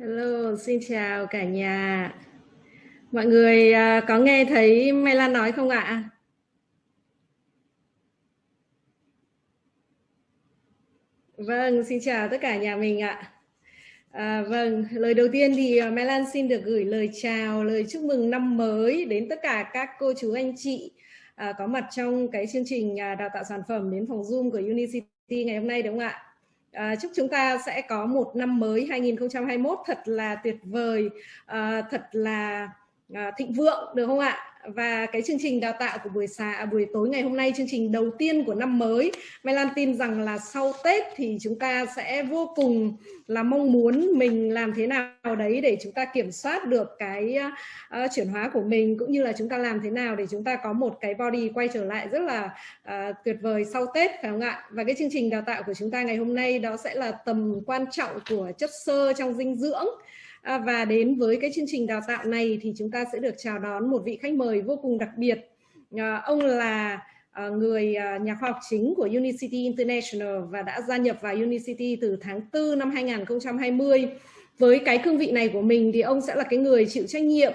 Hello, xin chào cả nhà. Mọi người có nghe thấy Mai Lan nói không ạ? Vâng, xin chào tất cả nhà mình ạ. Vâng, lời đầu tiên thì Mai Lan xin được gửi lời chào, lời chúc mừng năm mới đến tất cả các cô chú anh chị có mặt trong cái chương trình đào tạo sản phẩm đến phòng Zoom của Unicity ngày hôm nay, đúng không ạ? Chúc chúng ta sẽ có một năm mới 2021 thật là tuyệt vời, thật là thịnh vượng, được không ạ? Và cái chương trình đào tạo của buổi tối ngày hôm nay, chương trình đầu tiên của năm mới, Mai Lan tin rằng là sau Tết thì chúng ta sẽ vô cùng là mong muốn mình làm thế nào đấy để chúng ta kiểm soát được cái chuyển hóa của mình, cũng như là chúng ta làm thế nào để chúng ta có một cái body quay trở lại rất là tuyệt vời sau Tết, phải không ạ? Và cái chương trình đào tạo của chúng ta ngày hôm nay đó sẽ là tầm quan trọng của chất xơ trong dinh dưỡng. Và đến với cái chương trình đào tạo này thì chúng ta sẽ được chào đón một vị khách mời vô cùng đặc biệt. Ông là người nhà khoa học chính của Unicity.online và đã gia nhập vào Unicity từ tháng 4 năm 2020. Với cái cương vị này của mình thì ông sẽ là cái người chịu trách nhiệm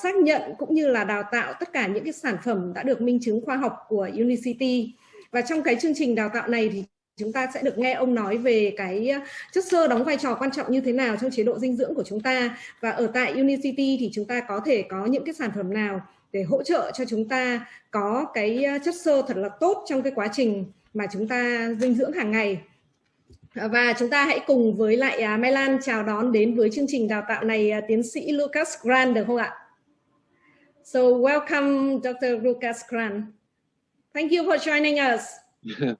xác nhận cũng như là đào tạo tất cả những cái sản phẩm đã được minh chứng khoa học của Unicity. Và trong cái chương trình đào tạo này thì chúng ta sẽ được nghe ông nói về cái chất xơ đóng vai trò quan trọng như thế nào trong chế độ dinh dưỡng của chúng ta, và ở tại Unicity thì chúng ta có thể có những cái sản phẩm nào để hỗ trợ cho chúng ta có cái chất xơ thật là tốt trong cái quá trình mà chúng ta dinh dưỡng hàng ngày. Và chúng ta hãy cùng với lại Mai Lan chào đón đến với chương trình đào tạo này tiến sĩ Lucas Grant, được không ạ? So welcome Dr. Lucas Grant. Thank you for joining us.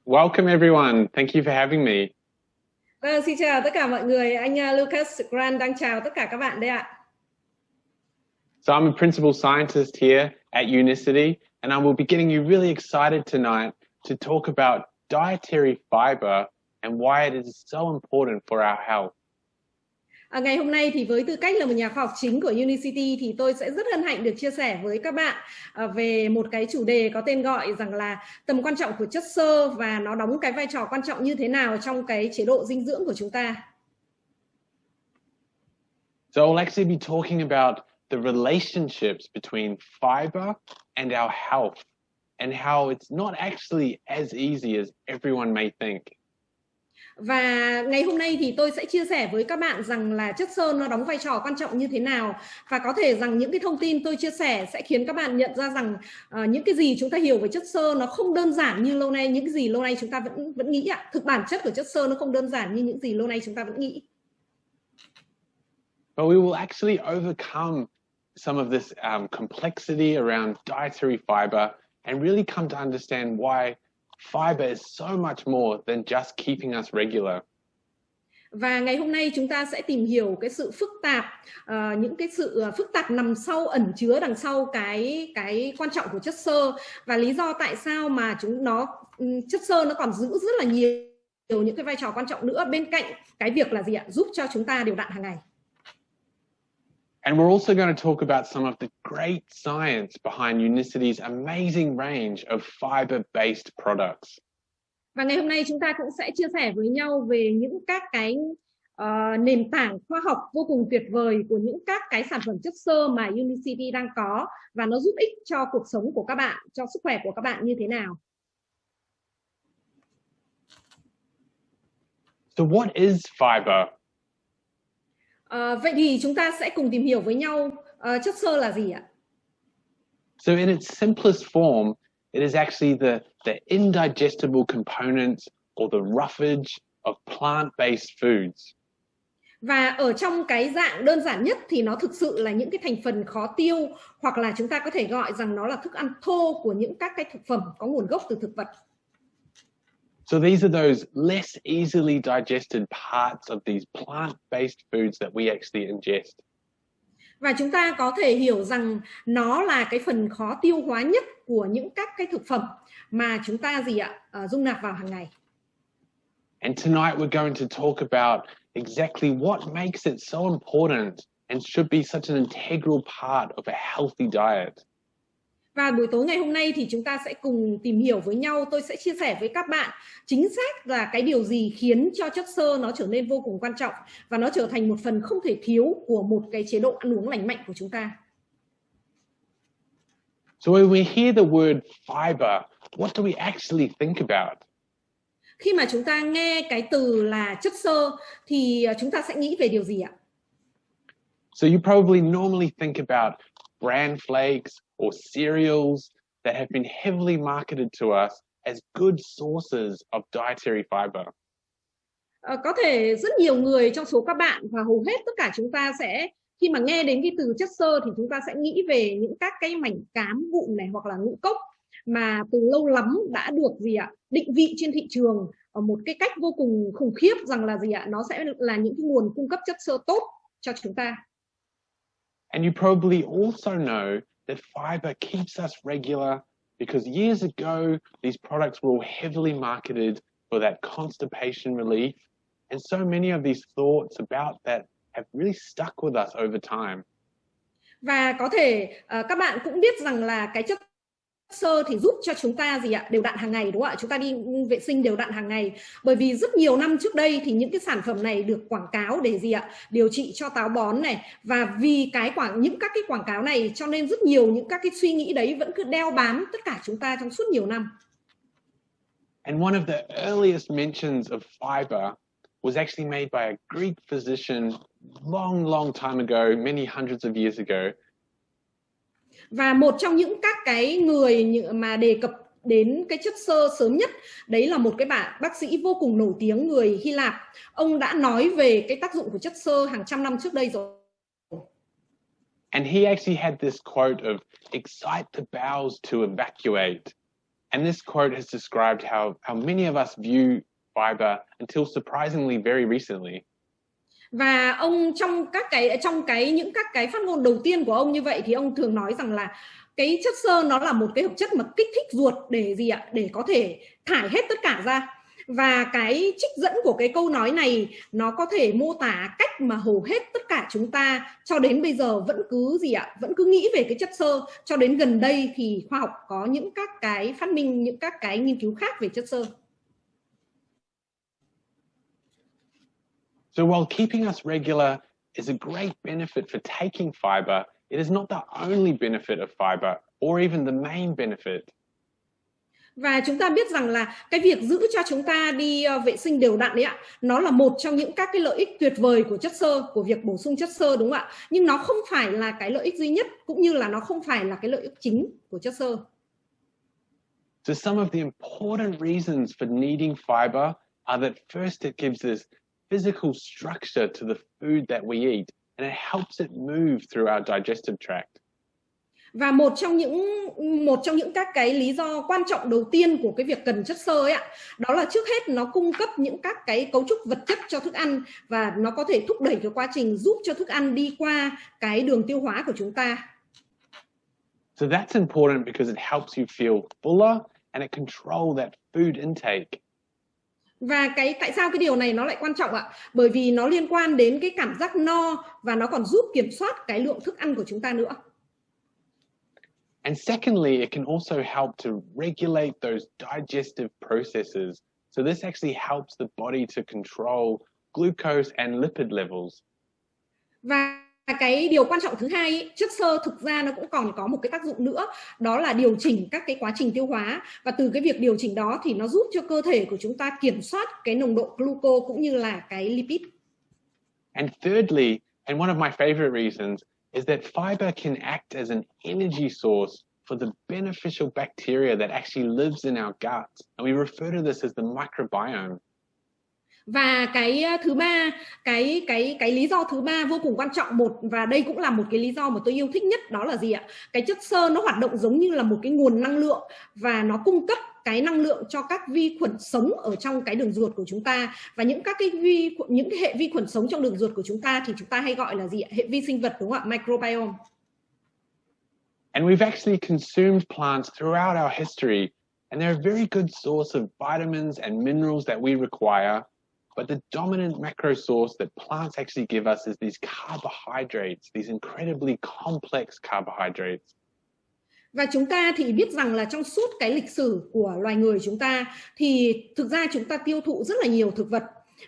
Welcome everyone. Thank you for having me. Vâng, xin chào tất cả mọi người. Anh Lucas Grant đang chào tất cả các bạn đây ạ. So I'm a principal scientist here at Unicity, and I will be getting you really excited tonight to talk about dietary fiber and why it is so important for our health. Ngày hôm nay thì với tư cách là một nhà khoa học chính của Unicity thì tôi sẽ rất hân hạnh được chia sẻ với các bạn về một cái chủ đề có tên gọi rằng là tầm quan trọng của chất xơ và nó đóng cái vai trò quan trọng như thế nào trong cái chế độ dinh dưỡng của chúng ta. So I'll actually be talking about the relationships between fiber and our health and how it's not actually as easy as everyone may think. Và ngày hôm nay thì tôi sẽ chia sẻ với các bạn rằng là chất xơ nó đóng vai trò quan trọng như thế nào, và có thể rằng những cái thông tin tôi chia sẻ sẽ khiến các bạn nhận ra rằng những cái gì chúng ta hiểu về chất xơ nó không đơn giản như lâu nay, những cái gì lâu nay chúng ta vẫn nghĩ ạ. Thực bản chất của chất xơ nó không đơn giản như những gì lâu nay chúng ta vẫn nghĩ. But we will actually overcome some of this complexity around dietary fiber and really come to understand why fiber is so much more than just keeping us regular. Và ngày hôm nay chúng ta sẽ tìm hiểu cái sự phức tạp, những cái sự phức tạp nằm sau, ẩn chứa đằng sau cái quan trọng của chất xơ, và lý do tại sao mà chất xơ nó còn giữ rất là nhiều những cái vai trò quan trọng nữa bên cạnh cái việc là gì ạ? Giúp cho chúng ta đều đặn hàng ngày. And we're also going to talk about some of the great science behind Unicity's amazing range of fiber-based products. Và ngày hôm nay chúng ta cũng sẽ chia sẻ với nhau về những các cái nền tảng khoa học vô cùng tuyệt vời của những các cái sản phẩm chất xơ mà Unicity đang có, và nó giúp ích cho cuộc sống của các bạn, cho sức khỏe của các bạn như thế nào. So what is fiber? Vậy thì chúng ta sẽ cùng tìm hiểu với nhau chất xơ là gì ạ? So in its simplest form, it is actually the indigestible components or the roughage of plant-based foods. Và ở trong cái dạng đơn giản nhất thì nó thực sự là những cái thành phần khó tiêu, hoặc là chúng ta có thể gọi rằng nó là thức ăn thô của những các cái thực phẩm có nguồn gốc từ thực vật. So these are those less easily digested parts of these plant-based foods that we actually ingest. Và chúng ta có thể hiểu rằng nó là cái phần khó tiêu hóa nhất của những các cái thực phẩm mà chúng ta dung nạp vào hàng ngày. And tonight we're going to talk about exactly what makes it so important and should be such an integral part of a healthy diet. Và buổi tối ngày hôm nay thì chúng ta sẽ cùng tìm hiểu với nhau. Tôi sẽ chia sẻ với các bạn chính xác là cái điều gì khiến cho chất xơ nó trở nên vô cùng quan trọng và nó trở thành một phần không thể thiếu của một cái chế độ ăn uống lành mạnh của chúng ta. So when we hear the word fiber, what do we actually think about? Khi mà chúng ta nghe cái từ là chất xơ thì chúng ta sẽ nghĩ về điều gì ạ? So you probably normally think about bran flakes or cereals that have been heavily marketed to us as good sources of dietary fiber. Có thể rất nhiều người trong số các bạn và hầu hết tất cả chúng ta sẽ khi mà nghe đến cái từ chất xơ thì chúng ta sẽ nghĩ về những các cái mảnh cám vụn này hoặc là ngũ cốc mà từ lâu lắm đã được định vị trên thị trường ở một cái cách vô cùng khủng khiếp rằng là nó sẽ là những cái nguồn cung cấp chất xơ tốt cho chúng ta. And you probably also know that fiber keeps us regular because years ago these products were all heavily marketed for that constipation relief, and so many of these thoughts about that have really stuck with us over time. Và có thể các bạn cũng biết rằng là cái chất xơ thì giúp cho chúng ta đều đặn hàng ngày, đúng không ạ? Chúng ta đi vệ sinh đều đặn hàng ngày. Bởi vì rất nhiều năm trước đây thì những cái sản phẩm này được quảng cáo để điều trị cho táo bón này, và vì những các cái quảng cáo này cho nên rất nhiều những các cái suy nghĩ đấy vẫn cứ đeo bám tất cả chúng ta trong suốt nhiều năm. And one of the earliest mentions of fiber was actually made by a Greek physician long time ago, many hundreds of years ago. Và một trong những các cái người mà đề cập đến cái chất xơ sớm nhất, đấy là một cái bác sĩ vô cùng nổi tiếng người Hy Lạp. Ông đã nói về cái tác dụng của chất xơ hàng trăm năm trước đây rồi. And he actually had this quote of excite the bowels to evacuate. And this quote has described how many of us view fiber until surprisingly very recently. Và ông những các cái phát ngôn đầu tiên của ông như vậy thì ông thường nói rằng là cái chất xơ nó là một cái hợp chất mà kích thích ruột để có thể thải hết tất cả ra. Và cái trích dẫn của cái câu nói này nó có thể mô tả cách mà hầu hết tất cả chúng ta cho đến bây giờ vẫn cứ nghĩ về cái chất xơ. Cho đến gần đây thì khoa học có những các cái phát minh, những các cái nghiên cứu khác về chất xơ. So while keeping us regular is a great benefit for taking fiber, it is not the only benefit of fiber or even the main benefit. Và chúng ta biết rằng là cái việc giữ cho chúng ta đi vệ sinh đều đặn đấy ạ, nó là một trong những các cái lợi ích tuyệt vời của chất xơ, của việc bổ sung chất xơ, đúng không ạ? Nhưng nó không phải là cái lợi ích duy nhất, cũng như là nó không phải là cái lợi ích chính của chất xơ. So some of the important reasons for needing fiber are that first it gives us physical structure to the food that we eat, and it helps it move through our digestive tract. Và một trong những các cái lý do quan trọng đầu tiên của cái việc cần chất xơ ấy ạ, đó là trước hết nó cung cấp những các cái cấu trúc vật chất cho thức ăn và nó có thể thúc đẩy cái quá trình giúp cho thức ăn đi qua cái đường tiêu hóa của chúng ta. So that's important because it helps you feel fuller and it controls that food intake. Và tại sao cái điều này nó lại quan trọng ạ? Bởi vì nó liên quan đến cái cảm giác no và nó còn giúp kiểm soát cái lượng thức ăn của chúng ta nữa. And secondly, it can also help to regulate those digestive processes. So this actually helps the body to control glucose and lipid levels. Và cái điều quan trọng thứ hai, chất xơ thực ra nó cũng còn có một cái tác dụng nữa, đó là điều chỉnh các cái quá trình tiêu hóa. Và từ cái việc điều chỉnh đó thì nó giúp cho cơ thể của chúng ta kiểm soát cái nồng độ gluco cũng như là cái lipid. And thirdly, and one of my favorite reasons, is that fiber can act as an energy source for the beneficial bacteria that actually lives in our gut. And we refer to this as the microbiome. Và cái thứ ba, cái lý do thứ ba vô cùng quan trọng và đây cũng là một cái lý do mà tôi yêu thích nhất, đó là gì ạ? Cái chất xơ nó hoạt động giống như là một cái nguồn năng lượng và nó cung cấp cái năng lượng cho các vi khuẩn sống ở trong cái đường ruột của chúng ta. Và những cái hệ vi khuẩn sống trong đường ruột của chúng ta thì chúng ta hay gọi là hệ vi sinh vật, đúng không ạ? Microbiome. And we've actually consumed plants throughout our history, and they're a very good source of vitamins and minerals that we require. But the dominant macro source that plants actually give us is these carbohydrates, these incredibly complex carbohydrates. Và chúng ta thì biết rằng là trong suốt cái lịch sử của loài người chúng ta thì thực ra chúng ta tiêu thụ rất là nhiều thực vật.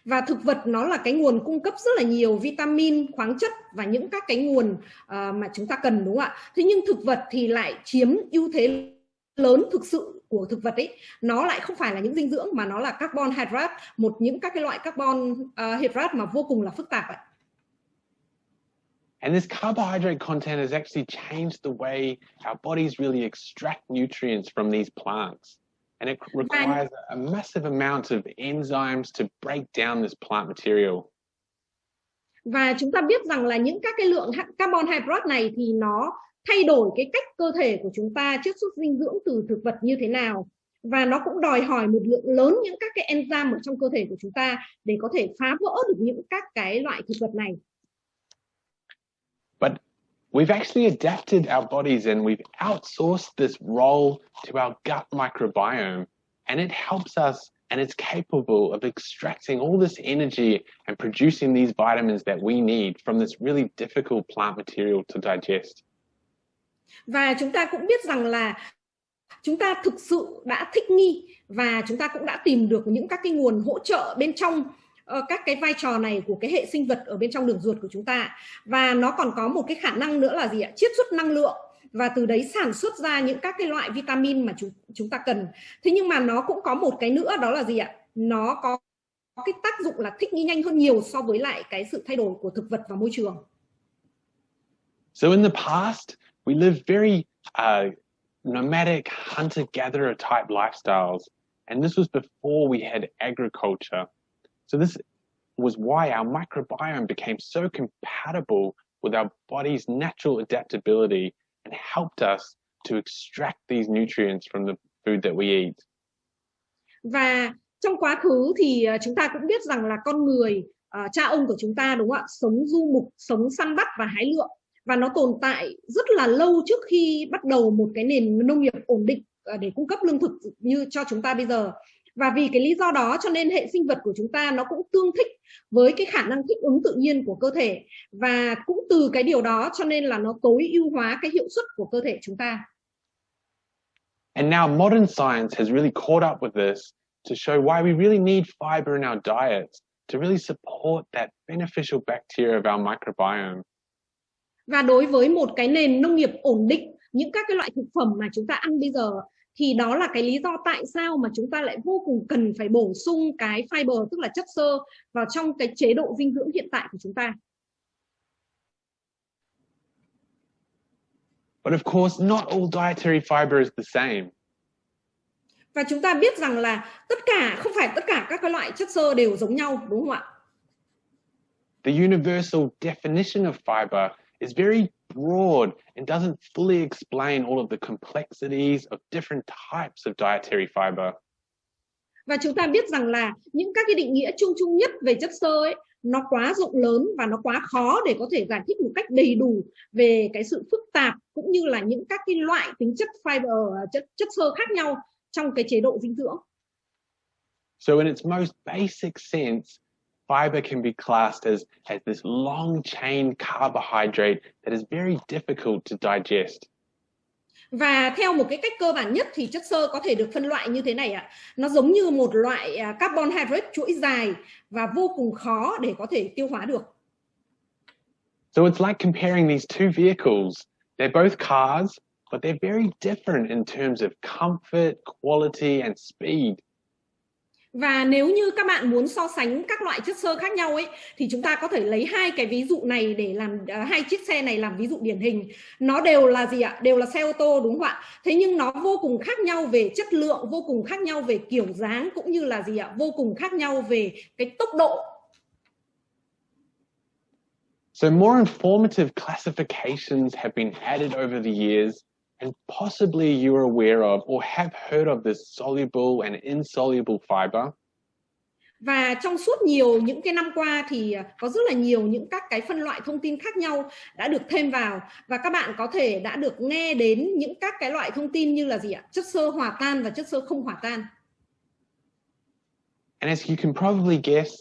Và thực vật nó là cái nguồn cung cấp rất là nhiều vitamin, khoáng chất và những các cái nguồn mà chúng ta cần, đúng không ạ? Thế nhưng thực vật thì lại chiếm ưu thế lớn thực sự của thực vật ấy. Nó lại không phải là những dinh dưỡng mà nó là carbon hydrate, những các cái loại carbon hydrate mà vô cùng là phức tạp ấy. And this carbohydrate content has actually changed the way our bodies really extract nutrients from these plants. And it requires a massive amount of enzymes to break down this plant material. Và chúng ta biết rằng là những các cái lượng carbon hydrate này thì nó thay đổi cái cách cơ thể của chúng ta chiết xuất dinh dưỡng từ thực vật như thế nào. Và nó cũng đòi hỏi một lượng lớn những các cái enzyme ở trong cơ thể của chúng ta để có thể phá vỡ được những các cái loại thực vật này. But we've actually adapted our bodies and we've outsourced this role to our gut microbiome, and it helps us and it's capable of extracting all this energy and producing these vitamins that we need from this really difficult plant material to digest. Và chúng ta cũng biết rằng là chúng ta thực sự đã thích nghi và chúng ta cũng đã tìm được những các cái nguồn hỗ trợ bên trong các cái vai trò này của cái hệ sinh vật ở bên trong đường ruột của chúng ta. Và nó còn có một cái khả năng nữa là gì ạ? Chiết xuất năng lượng và từ đấy sản xuất ra những các cái loại vitamin mà chúng ta cần. Thế nhưng mà nó cũng có một cái nữa, đó là gì ạ? Nó có cái tác dụng là thích nghi nhanh hơn nhiều so với lại cái sự thay đổi của thực vật và môi trường. So in the past, we lived very nomadic hunter-gatherer type lifestyles, and this was before we had agriculture. So this was why our microbiome became so compatible with our body's natural adaptability and helped us to extract these nutrients from the food that we eat. Và trong quá khứ thì chúng ta cũng biết rằng là con người, cha ông của chúng ta, đúng không ạ, sống du mục, sống săn bắt và hái lượm. Và nó tồn tại rất là lâu trước khi bắt đầu một cái nền nông nghiệp ổn định để cung cấp lương thực như cho chúng ta bây giờ. Và vì cái lý do đó cho nên hệ sinh vật của chúng ta nó cũng tương thích với cái khả năng thích ứng tự nhiên của cơ thể. Và cũng từ cái điều đó cho nên là nó tối ưu hóa cái hiệu suất của cơ thể chúng ta. And now modern science has really caught up with this to show why we really need fiber in our diets to really support that beneficial bacteria of our microbiome. Và đối với một cái nền nông nghiệp ổn định, những các cái loại thực phẩm mà chúng ta ăn bây giờ thì đó là cái lý do tại sao mà chúng ta lại vô cùng cần phải bổ sung cái fiber, tức là chất xơ vào trong cái chế độ dinh dưỡng hiện tại của chúng ta. But of course, not all dietary fiber is the same. Và chúng ta biết rằng là không phải tất cả các cái loại chất xơ đều giống nhau, đúng không ạ? The universal definition of fiber is very broad and doesn't fully explain all of the complexities of different types of dietary fiber. Và chúng ta biết rằng là những các cái định nghĩa chung nhất về chất xơ ấy, nó quá rộng lớn và nó quá khó để có thể giải thích một cách đầy đủ về cái sự phức tạp cũng như là những các cái loại tính chất fiber, chất xơ khác nhau trong cái chế độ dinh dưỡng. So in its most basic sense, fiber can be classed as this long chain carbohydrate that is very difficult to digest. Và theo một cái cách cơ bản nhất thì chất xơ có thể được phân loại như thế này ạ. Nó giống như một loại carbon hydrate chuỗi dài và vô cùng khó để có thể tiêu hóa được. So it's like comparing these two vehicles. They're both cars, but they're very different in terms of comfort, quality and speed. Và nếu như các bạn muốn so sánh các loại chất xơ khác nhau ấy thì chúng ta có thể lấy hai cái ví dụ này để làm hai chiếc xe này làm ví dụ điển hình. Nó đều là gì ạ? Đều là xe ô tô, đúng không ạ? Thế nhưng nó vô cùng khác nhau về chất lượng, vô cùng khác nhau về kiểu dáng cũng như là gì ạ? Vô cùng khác nhau về cái tốc độ. So more informative classifications have been added over the years, and possibly you are aware of or have heard of this soluble and insoluble fiber. Và trong suốt nhiều những cái năm qua thì có rất là nhiều những các cái phân loại thông tin khác nhau đã được thêm vào, và các bạn có thể đã được nghe đến những các cái loại thông tin như là gì ạ? Chất xơ hòa tan và chất xơ không hòa tan. And as you can probably guess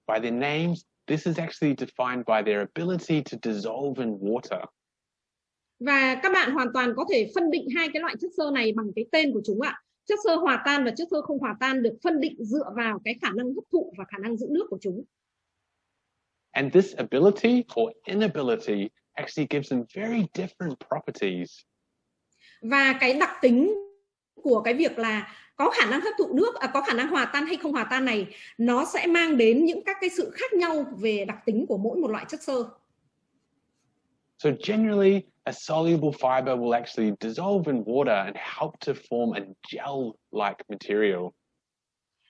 by their names, this is actually defined by their ability to dissolve in water. Và các bạn hoàn toàn có thể phân định hai cái loại chất xơ này bằng cái tên của chúng ạ. Chất xơ hòa tan và chất xơ không hòa tan được phân định dựa vào cái khả năng hấp thụ và khả năng giữ nước của chúng. And this ability or inability actually gives them very different properties. Và cái đặc tính của cái việc là có khả năng hấp thụ nước, có khả năng hòa tan hay không hòa tan này, nó sẽ mang đến những các cái sự khác nhau về đặc tính của mỗi một loại chất xơ. So generally, a soluble fiber will actually dissolve in water and help to form a gel-like material.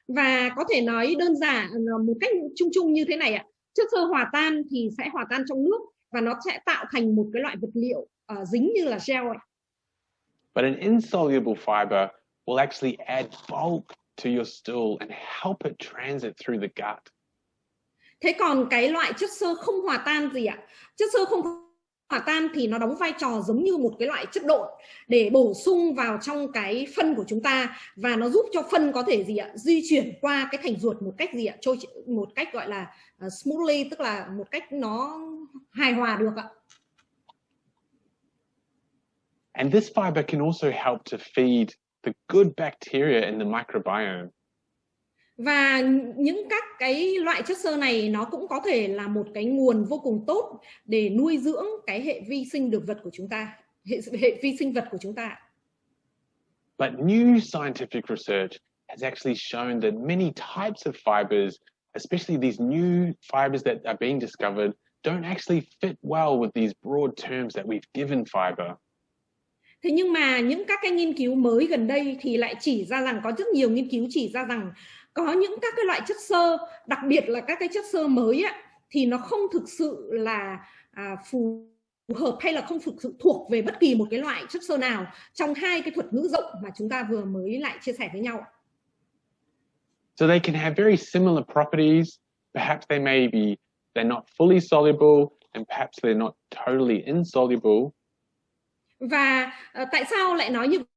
Và có thể nói đơn giản một cách chung chung như thế này ạ. Chất xơ hòa tan thì sẽ hòa tan trong nước và nó sẽ tạo thành một cái loại vật liệu dính như là gel ạ. But an insoluble fiber will actually add bulk to your stool and help it transit through the gut. Thế còn cái loại chất xơ không hòa tan gì ạ? Chất xơ không hòa tan thì nó đóng vai trò giống như một cái loại chất độn để bổ sung vào trong cái phân của chúng ta, và nó giúp cho phân có thể gì ạ? Di chuyển qua cái thành ruột một cách gì ạ? Trôi một cách gọi là smoothly, tức là một cách nó hài hòa được ạ. And this fiber can also help to feed the good bacteria in the microbiome. Và những các cái loại chất xơ này nó cũng có thể là một cái nguồn vô cùng tốt để nuôi dưỡng cái hệ vi sinh thực vật của chúng ta, hệ vi sinh vật của chúng ta. But new scientific research has actually shown that many types of fibers, especially these new fibers that are being discovered, don't actually fit well with these broad terms that we've given fiber. Thế nhưng mà những các cái nghiên cứu mới gần đây thì lại chỉ ra rằng, có rất nhiều nghiên cứu chỉ ra rằng có những các cái loại chất xơ, đặc biệt là các cái chất xơ mới á, thì nó không thực sự là phù hợp hay là không thực sự thuộc về bất kỳ một cái loại chất xơ nào trong hai cái thuật ngữ rộng mà chúng ta vừa mới lại chia sẻ với nhau. So they can have very similar properties. Perhaps they're not fully soluble, and perhaps they're not totally insoluble. Và tại sao lại nói như vậy?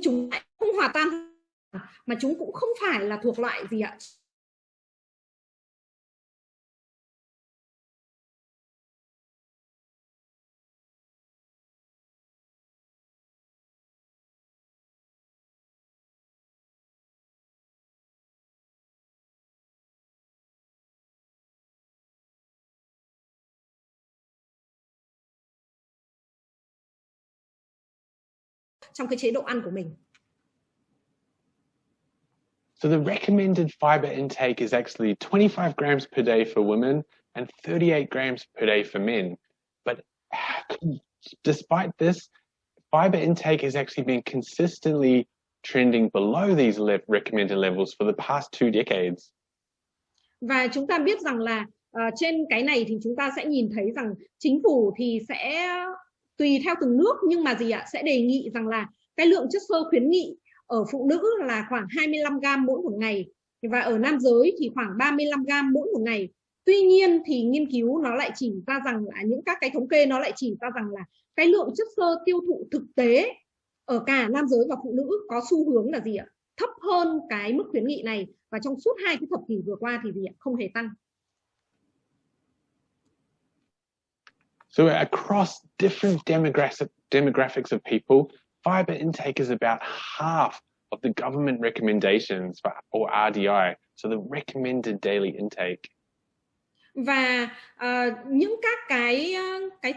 Chúng lại không hòa tan, mà chúng cũng không phải là thuộc loại gì ạ? Trong cái chế độ ăn của mình. So the recommended fiber intake is actually 25 grams per day for women and 38 grams per day for men. But despite this, fiber intake has actually been consistently trending below these recommended levels for the past 2 decades. Và chúng ta biết rằng là trên cái này thì chúng ta sẽ nhìn thấy rằng chính phủ thì sẽ tùy theo từng nước, nhưng mà gì ạ, sẽ đề nghị rằng là cái lượng chất xơ khuyến nghị ở phụ nữ là khoảng 25 gram mỗi một ngày, và ở nam giới thì khoảng 35 gram mỗi một ngày. Tuy nhiên thì nghiên cứu nó lại chỉ ra rằng là những các cái thống kê nó lại chỉ ra rằng là cái lượng chất xơ tiêu thụ thực tế ở cả nam giới và phụ nữ có xu hướng là gì ạ? Thấp hơn cái mức khuyến nghị này, và trong suốt 2 cái thập kỷ vừa qua thì gì ạ? Không hề tăng. So across different demographics of people, fiber intake is about half of the government recommendations or RDI, so the recommended daily intake. Và những các cái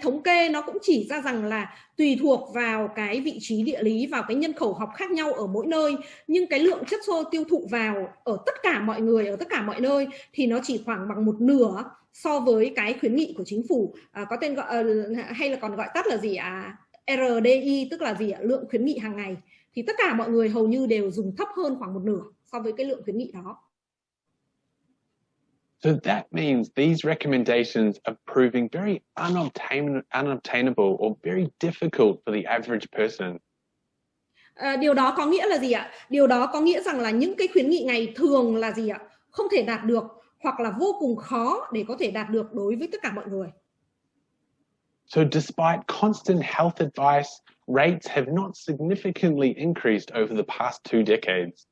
thống kê nó cũng chỉ ra rằng là tùy thuộc vào cái vị trí địa lý, vào cái nhân khẩu học khác nhau ở mỗi nơi, nhưng cái lượng chất xơ tiêu thụ vào ở tất cả mọi người, ở tất cả mọi nơi thì nó chỉ khoảng bằng một nửa so với cái khuyến nghị của chính phủ, có tên gọi hay là còn gọi tắt là gì RDI, tức là gì ạ? Lượng khuyến nghị hàng ngày. Thì tất cả mọi người hầu như đều dùng thấp hơn khoảng một nửa so với cái lượng khuyến nghị đó. So that means these recommendations are proving very unobtainable or very difficult for the average person. Điều đó có nghĩa là gì ạ? Điều đó có nghĩa rằng là những cái khuyến nghị này thường là gì ạ? Không thể đạt được, hoặc là vô cùng khó để có thể đạt được đối với tất cả mọi người. So despite constant health advice, rates have not significantly increased over the past 2 decades.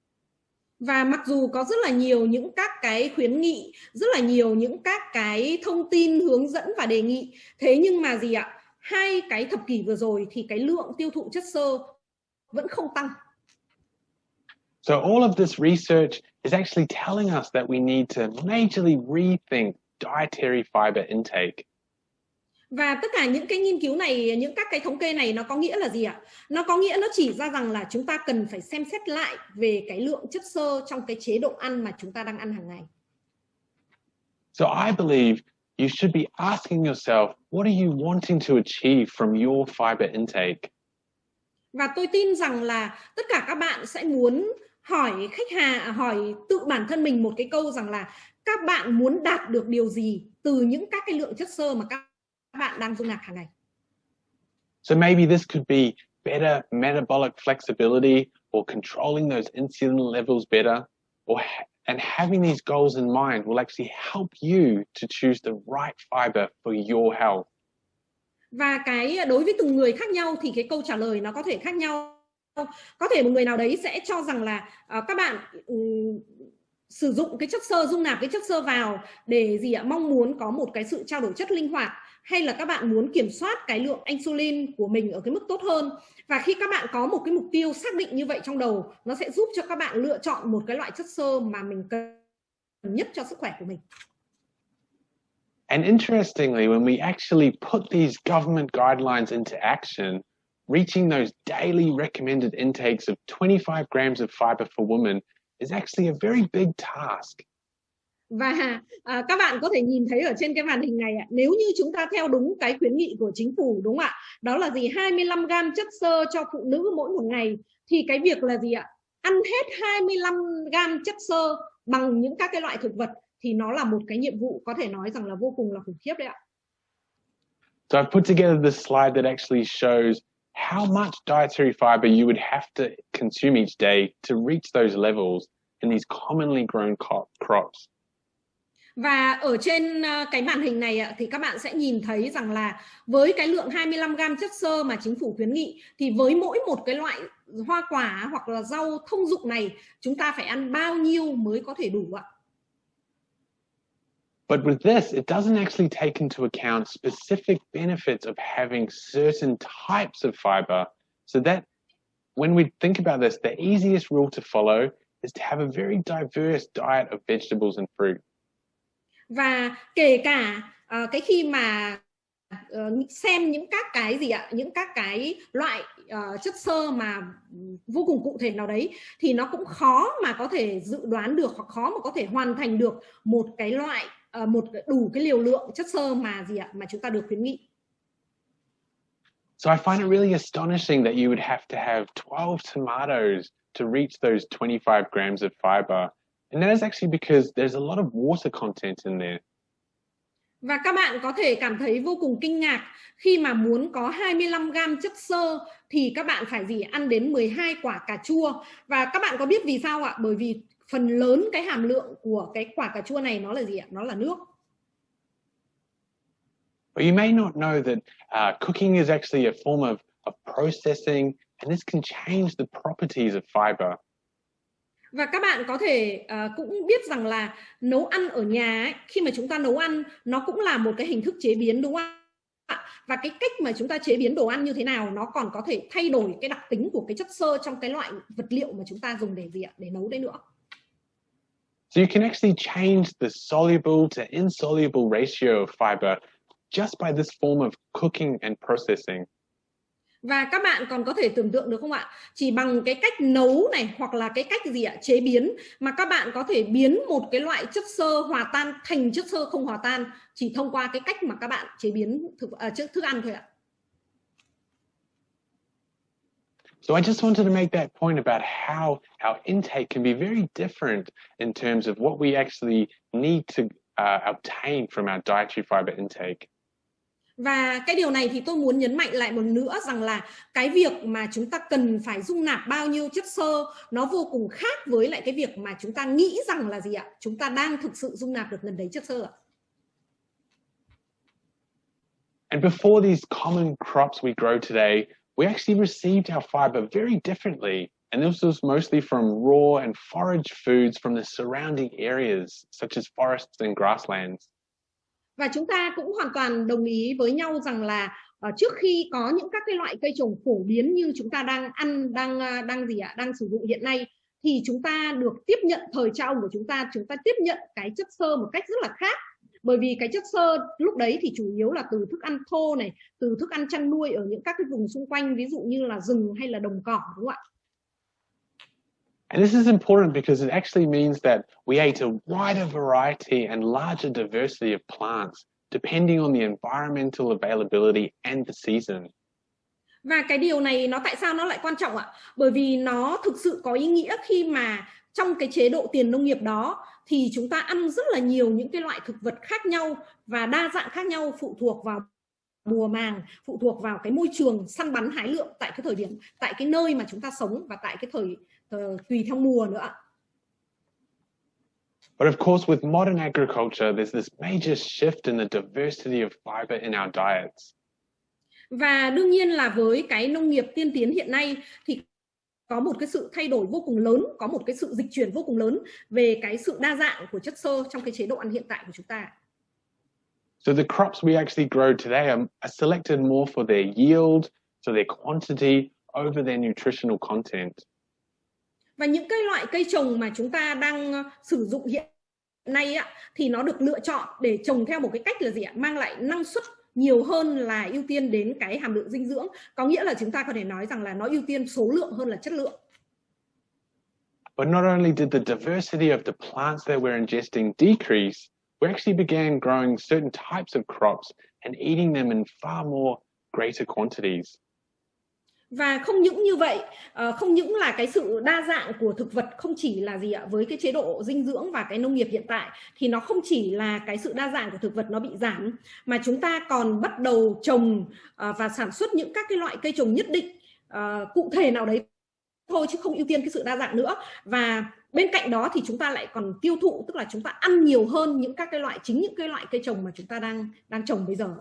Và mặc dù có rất là nhiều những các cái khuyến nghị, rất là nhiều những các cái thông tin hướng dẫn và đề nghị, thế nhưng mà gì ạ? 2 cái thập kỷ vừa rồi thì cái lượng tiêu thụ chất xơ vẫn không tăng. So all of this research is actually telling us that we need to majorly rethink dietary fiber intake. Và tất cả những cái nghiên cứu này, những các cái thống kê này nó có nghĩa là gì ạ? Nó có nghĩa nó chỉ ra rằng là chúng ta cần phải xem xét lại về cái lượng chất xơ trong cái chế độ ăn mà chúng ta đang ăn hàng ngày. So I believe you should be asking yourself, what are you wanting to achieve from your fiber intake? Và tôi tin rằng là tất cả các bạn sẽ muốn hỏi hỏi tự bản thân mình một cái câu rằng là các bạn muốn đạt được điều gì từ những các cái lượng chất xơ mà các bạn đang dung nạp hàng ngày. So maybe this could be better metabolic flexibility or controlling those insulin levels better, and having these goals in mind will actually help you to choose the right fiber for your health. Và cái đối với từng người khác nhau thì cái câu trả lời nó có thể khác nhau. Có thể một người nào đấy sẽ cho rằng là các bạn sử dụng cái chất xơ, dung nạp cái chất xơ vào để gì ạ? Mong muốn có một cái sự trao đổi chất linh hoạt, hay là các bạn muốn kiểm soát cái lượng insulin của mình ở cái mức tốt hơn. Và khi các bạn có một cái mục tiêu xác định như vậy trong đầu, nó sẽ giúp cho các bạn lựa chọn một cái loại chất xơ mà mình cần nhất cho sức khỏe của mình. And interestingly, when we actually put these government guidelines into action, reaching those daily recommended intakes of 25 grams of fiber for women is actually a very big task. Và các bạn có thể nhìn thấy ở trên cái màn hình này ạ, nếu như chúng ta theo đúng cái khuyến nghị của chính phủ, đúng không ạ? Đó là gì? 25 gram chất xơ cho phụ nữ mỗi một ngày, thì cái việc là gì ạ? Ăn hết 25 gram chất xơ bằng những các cái loại thực vật thì nó là một cái nhiệm vụ có thể nói rằng là vô cùng là khủng khiếp đấy ạ. So I've put together this slide that actually shows how much dietary fiber you would have to consume each day to reach those levels in these commonly grown crops. Và ở trên cái màn hình này thì các bạn sẽ nhìn thấy rằng là với cái lượng 25 gram chất xơ mà chính phủ khuyến nghị, thì với mỗi một cái loại hoa quả hoặc là rau thông dụng này, chúng ta phải ăn bao nhiêu mới có thể đủ ạ? But with this, it doesn't actually take into account specific benefits of having certain types of fiber. So that when we think about this, the easiest rule to follow is to have a very diverse diet of vegetables and fruit. Và kể cả cái khi mà xem những các cái gì ạ, những các cái loại chất xơ mà vô cùng cụ thể nào đấy, thì nó cũng khó mà có thể dự đoán được, hoặc khó mà có thể hoàn thành được một cái loại đủ cái liều lượng chất xơ mà gì ạ, mà chúng ta được khuyến nghị. So I find it really astonishing that you would have to have 12 tomatoes to reach those 25 grams of fiber. And that is actually because there's a lot of water content in there. Và các bạn có thể cảm thấy vô cùng kinh ngạc khi mà muốn có 25 gram chất xơ thì các bạn phải ăn đến 12 quả cà chua. Và các bạn có biết vì sao ạ? Bởi vì phần lớn cái hàm lượng của cái quả cà chua này nó là gì ạ? Nó là nước. But you may not know that cooking is actually a form of processing, and this can change the properties of fiber. Và các bạn có thể cũng biết rằng là nấu ăn ở nhà ấy, khi mà chúng ta nấu ăn, nó cũng là một cái hình thức chế biến, đúng không ạ? Và cái cách mà chúng ta chế biến đồ ăn như thế nào, nó còn có thể thay đổi cái đặc tính của cái chất xơ trong cái loại vật liệu mà chúng ta dùng để nấu đấy nữa. So you can actually change the soluble to insoluble ratio of fiber just by this form of cooking and processing. Và các bạn còn có thể tưởng tượng được không ạ? Chỉ bằng cái cách nấu này, hoặc là cái cách chế biến, mà các bạn có thể biến một cái loại chất xơ hòa tan thành chất xơ không hòa tan chỉ thông qua cái cách mà các bạn chế biến thức ăn thôi ạ. So I just wanted to make that point about how our intake can be very different in terms of what we actually need to obtain from our dietary fiber intake. Và cái điều này thì tôi muốn nhấn mạnh lại một nữa rằng là cái việc mà chúng ta cần phải dung nạp bao nhiêu chất xơ nó vô cùng khác với lại cái việc mà chúng ta nghĩ rằng là gì ạ? Chúng ta đang thực sự dung nạp được gần đấy chất xơ ạ. And before these common crops we grow today, we actually received our fiber very differently And this was mostly from raw and forage foods from the surrounding areas, such as forests and grasslands. Và chúng ta cũng hoàn toàn đồng ý với nhau rằng là trước khi có những các cái loại cây trồng phổ biến như chúng ta đang ăn, đang sử dụng hiện nay, thì chúng ta được tiếp nhận thời cha ông của chúng ta tiếp nhận cái chất xơ một cách rất là khác. Bởi vì cái chất xơ lúc đấy thì chủ yếu là từ thức ăn thô này, từ thức ăn chăn nuôi ở những các cái vùng xung quanh, ví dụ như là rừng hay là đồng cỏ, đúng không ạ? And this is important because it actually means that we ate a wider variety and larger diversity of plants, depending on the environmental availability and the season. Và cái điều này tại sao nó lại quan trọng ạ? Bởi vì nó thực sự có ý nghĩa khi mà trong cái chế độ tiền nông nghiệp đó thì chúng ta ăn rất là nhiều những cái loại thực vật khác nhau và đa dạng khác nhau, phụ thuộc vào mùa màng, phụ thuộc vào cái môi trường săn bắn hái lượm tại cái thời điểm, tại cái nơi mà chúng ta sống và tại cái tùy theo mùa nữa ạ. But of course, with modern agriculture, there's this major shift in the diversity of fiber in our diets. Và đương nhiên là với cái nông nghiệp tiên tiến hiện nay thì có một cái sự thay đổi vô cùng lớn, có một cái sự dịch chuyển vô cùng lớn về cái sự đa dạng của chất xơ trong cái chế độ ăn hiện tại của chúng ta. So the crops we actually grow today are selected more for their yield, so their quantity, over their nutritional content. Và những cái loại cây trồng mà chúng ta đang sử dụng hiện nay thì nó được lựa chọn để trồng theo một cái cách là gì ạ? Mang lại năng suất nhiều hơn là ưu tiên đến cái hàm lượng dinh dưỡng. Có nghĩa là chúng ta có thể nói rằng là nó ưu tiên số lượng hơn là chất lượng. But not only did the diversity of the plants that we're ingesting decrease, we actually began growing certain types of crops and eating them in far more greater quantities. Và không những như vậy, không những là cái sự đa dạng của thực vật không chỉ là gì ạ, với cái chế độ dinh dưỡng và cái nông nghiệp hiện tại thì nó không chỉ là cái sự đa dạng của thực vật nó bị giảm, mà chúng ta còn bắt đầu trồng và sản xuất những các cái loại cây trồng nhất định cụ thể nào đấy thôi, chứ không ưu tiên cái sự đa dạng nữa. Và bên cạnh đó thì chúng ta lại còn tiêu thụ, tức là chúng ta ăn nhiều hơn những các cái loại, chính những cái loại cây trồng mà chúng ta đang trồng bây giờ.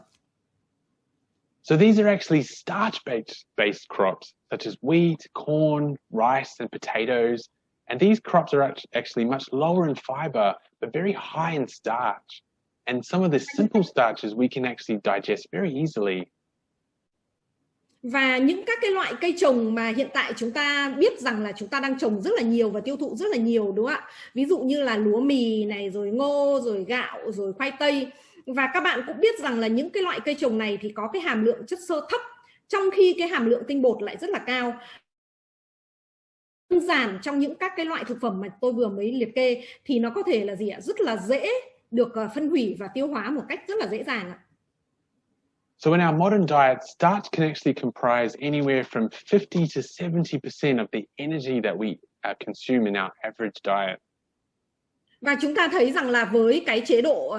So these are actually starch-based crops, such as wheat, corn, rice, and potatoes. And these crops are actually much lower in fiber, but very high in starch. And some of the simple starches we can actually digest very easily. Và những các cái loại cây trồng mà hiện tại chúng ta biết rằng là chúng ta đang trồng rất là nhiều và tiêu thụ rất là nhiều, đúng không ạ? Ví dụ như là lúa mì này, rồi ngô, rồi gạo, rồi khoai tây. Và các bạn cũng biết rằng là những cái loại cây trồng này thì có cái hàm lượng chất xơ thấp, trong khi cái hàm lượng tinh bột lại rất là cao. Đơn giản trong những các cái loại thực phẩm mà tôi vừa mới liệt kê thì nó có thể là gì ạ? Rất là dễ được phân hủy và tiêu hóa một cách rất là dễ dàng ạ. So in our modern diet, starch can actually comprise anywhere from 50 to 70% of the energy that we consume in our average diet. Và chúng ta thấy rằng là với cái chế độ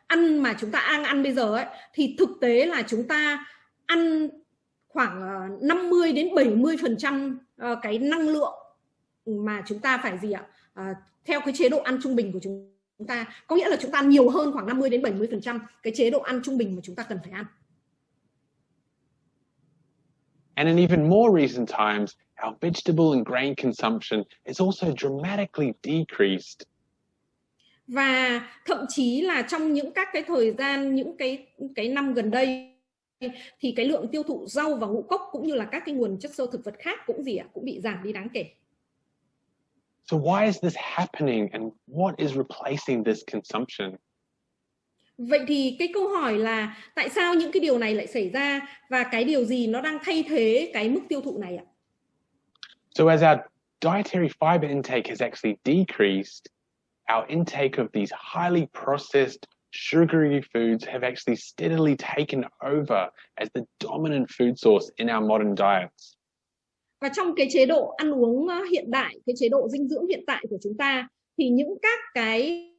ăn mà chúng ta đang ăn bây giờ ấy, thì thực tế là chúng ta ăn khoảng 50 đến 70% cái năng lượng mà chúng ta phải gì ạ? Theo cái chế độ ăn trung bình của chúng ta. Có nghĩa là chúng ta ăn nhiều hơn khoảng 50 đến 70% cái chế độ ăn trung bình mà chúng ta cần phải ăn. And in even more recent times, our vegetable and grain consumption is also dramatically decreased. Và thậm chí là trong những các cái thời gian, những cái năm gần đây thì cái lượng tiêu thụ rau và ngũ cốc cũng như là các cái nguồn chất xơ thực vật khác cũng bị giảm đi đáng kể. So why is this happening and what is replacing this consumption? Vậy thì cái câu hỏi là tại sao những cái điều này lại xảy ra và cái điều gì nó đang thay thế cái mức tiêu thụ này ạ? So as our dietary fiber intake has actually decreased, our intake of these highly processed, sugary foods have actually steadily taken over as the dominant food source in our modern diets. Và trong cái chế độ ăn uống hiện đại, cái chế độ dinh dưỡng hiện tại của chúng ta thì những các cái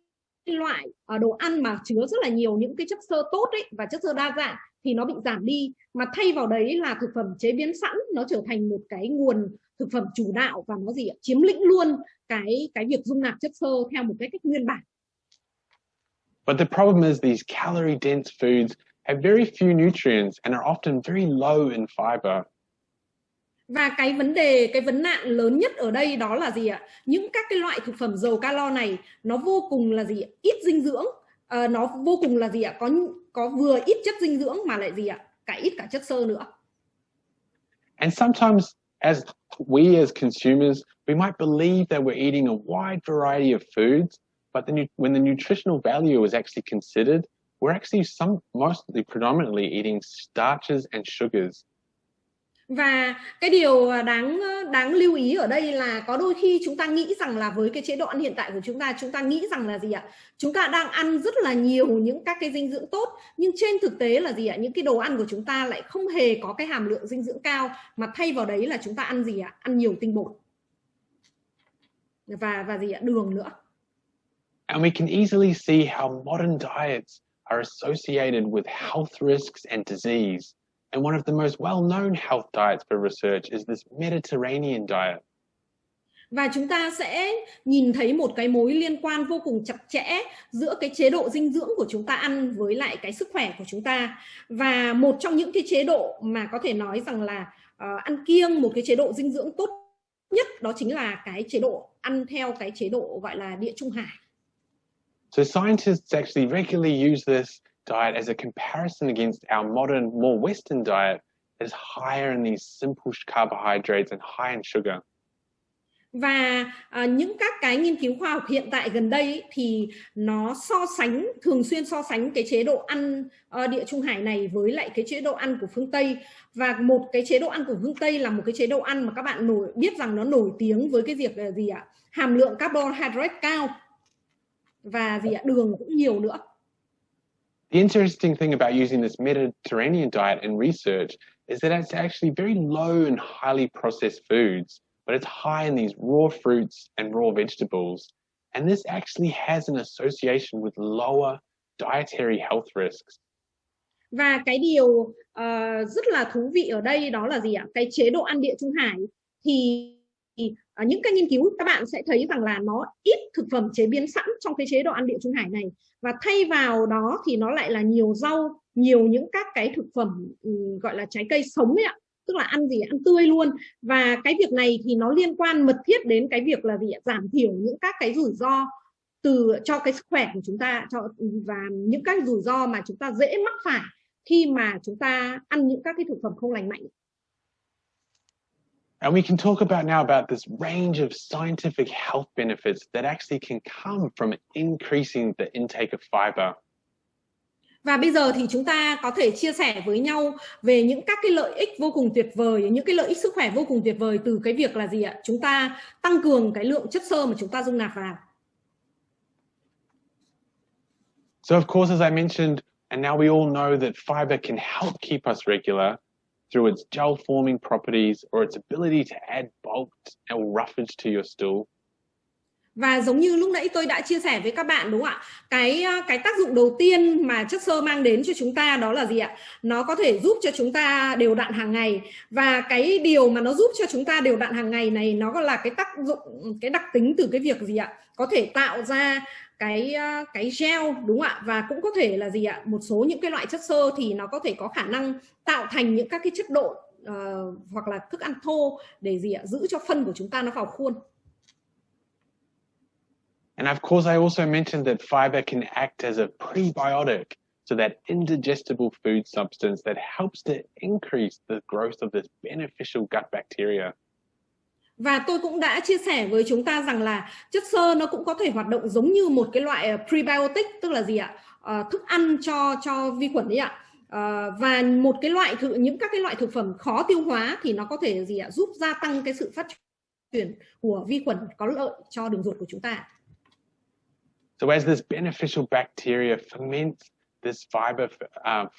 loại đồ ăn mà chứa rất là nhiều những cái chất xơ tốt ấy và chất xơ đa dạng thì nó bị giảm đi, mà thay vào đấy là thực phẩm chế biến sẵn nó trở thành một cái nguồn thực phẩm chủ đạo và nó chiếm lĩnh luôn cái việc dung nạp chất xơ theo một cái cách nguyên bản. But the problem is these calorie dense foods have very few nutrients and are often very low in fiber. Và cái vấn nạn lớn nhất ở đây đó là gì ạ? Những các cái loại thực phẩm giàu calo này nó vô cùng là gì ạ? Ít dinh dưỡng, nó vô cùng là gì ạ? Có vừa ít chất dinh dưỡng mà lại gì ạ? Cả ít cả chất xơ nữa. And sometimes as we as consumers, we might believe that we're eating a wide variety of foods, but when the nutritional value is actually considered, we're actually mostly predominantly eating starches and sugars. Và cái điều đáng lưu ý ở đây là có đôi khi chúng ta nghĩ rằng là với cái chế độ ăn hiện tại của chúng ta nghĩ rằng là gì ạ? Chúng ta đang ăn rất là nhiều những các cái dinh dưỡng tốt, nhưng trên thực tế là gì ạ? Những cái đồ ăn của chúng ta lại không hề có cái hàm lượng dinh dưỡng cao, mà thay vào đấy là chúng ta ăn gì ạ? Ăn nhiều tinh bột và gì ạ? Đường nữa. And we can easily see how modern diets are associated with health risks and disease. And one of the most well-known health diets for research is this Mediterranean diet. Và chúng ta sẽ nhìn thấy một cái mối liên quan vô cùng chặt chẽ giữa cái chế độ dinh dưỡng của chúng ta ăn với lại cái sức khỏe của chúng ta. Và một trong những cái chế độ mà có thể nói rằng là ăn kiêng, một cái chế độ dinh dưỡng tốt nhất đó chính là cái chế độ ăn theo cái chế độ gọi là Địa Trung Hải. So scientists actually regularly use this diet as a comparison against our modern, more Western diet that is higher in these simple carbohydrates and high in sugar. Và những các cái nghiên cứu khoa học hiện tại gần đây thì nó thường xuyên so sánh cái chế độ ăn Địa Trung Hải này với lại cái chế độ ăn của phương Tây. Và một cái chế độ ăn của phương Tây là một cái chế độ ăn mà các bạn biết rằng nó nổi tiếng với cái việc là gì ạ? Hàm lượng carbohydrate cao và gì ạ? Đường cũng nhiều nữa. The interesting thing about using this Mediterranean diet in research is that it's actually very low in highly processed foods, but it's high in these raw fruits and raw vegetables. And this actually has an association with lower dietary health risks. Và cái điều rất là thú vị ở đây đó là gì ạ? Cái chế độ ăn Địa Trung Hải thì những cái nghiên cứu các bạn sẽ thấy rằng là nó ít thực phẩm chế biến sẵn trong cái chế độ ăn Địa Trung Hải này, và thay vào đó thì nó lại là nhiều rau, nhiều những các cái thực phẩm gọi là trái cây sống ấy ạ, tức là ăn tươi luôn. Và cái việc này thì nó liên quan mật thiết đến cái việc là giảm thiểu những các cái rủi ro cho cái sức khỏe của chúng ta, và những các rủi ro mà chúng ta dễ mắc phải khi mà chúng ta ăn những các cái thực phẩm không lành mạnh. And we can talk about this range of scientific health benefits that actually can come from increasing the intake of fiber. Và bây giờ thì chúng ta có thể chia sẻ với nhau về những các cái lợi ích vô cùng tuyệt vời, những cái lợi ích sức khỏe vô cùng tuyệt vời từ cái việc là gì ạ? Chúng ta tăng cường cái lượng chất xơ mà chúng ta dung nạp vào. So of course, as I mentioned, and now we all know that fiber can help keep us regular through its gel-forming properties or its ability to add bulk or roughage to your stool. Và giống như lúc nãy tôi đã chia sẻ với các bạn đúng không ạ? Cái tác dụng đầu tiên mà chất xơ mang đến cho chúng ta đó là gì ạ? Nó có thể giúp cho chúng ta đều đặn hàng ngày, và cái điều mà nó giúp cho chúng ta đều đặn hàng ngày này nó là cái tác dụng, cái đặc tính từ cái việc gì ạ? Có thể tạo ra cái gel đúng không ạ? Và cũng có thể là gì ạ? Một số những cái loại chất xơ thì nó có thể có khả năng tạo thành những các cái chất độn hoặc là thức ăn thô để gì ạ? Giữ cho phân của chúng ta nó vào khuôn. And of course, I also mentioned that fiber can act as a prebiotic, so that indigestible food substance that helps to increase the growth of this beneficial gut bacteria. Và tôi cũng đã chia sẻ với chúng ta rằng là chất xơ nó cũng có thể hoạt động giống như một cái loại prebiotic, tức là gì ạ? Thức ăn cho vi khuẩn đấy ạ. Và những các cái loại thực phẩm khó tiêu hóa thì nó có thể gì ạ? Giúp gia tăng cái sự phát triển của vi khuẩn có lợi cho đường ruột của chúng ta. So as this beneficial bacteria ferments this fiber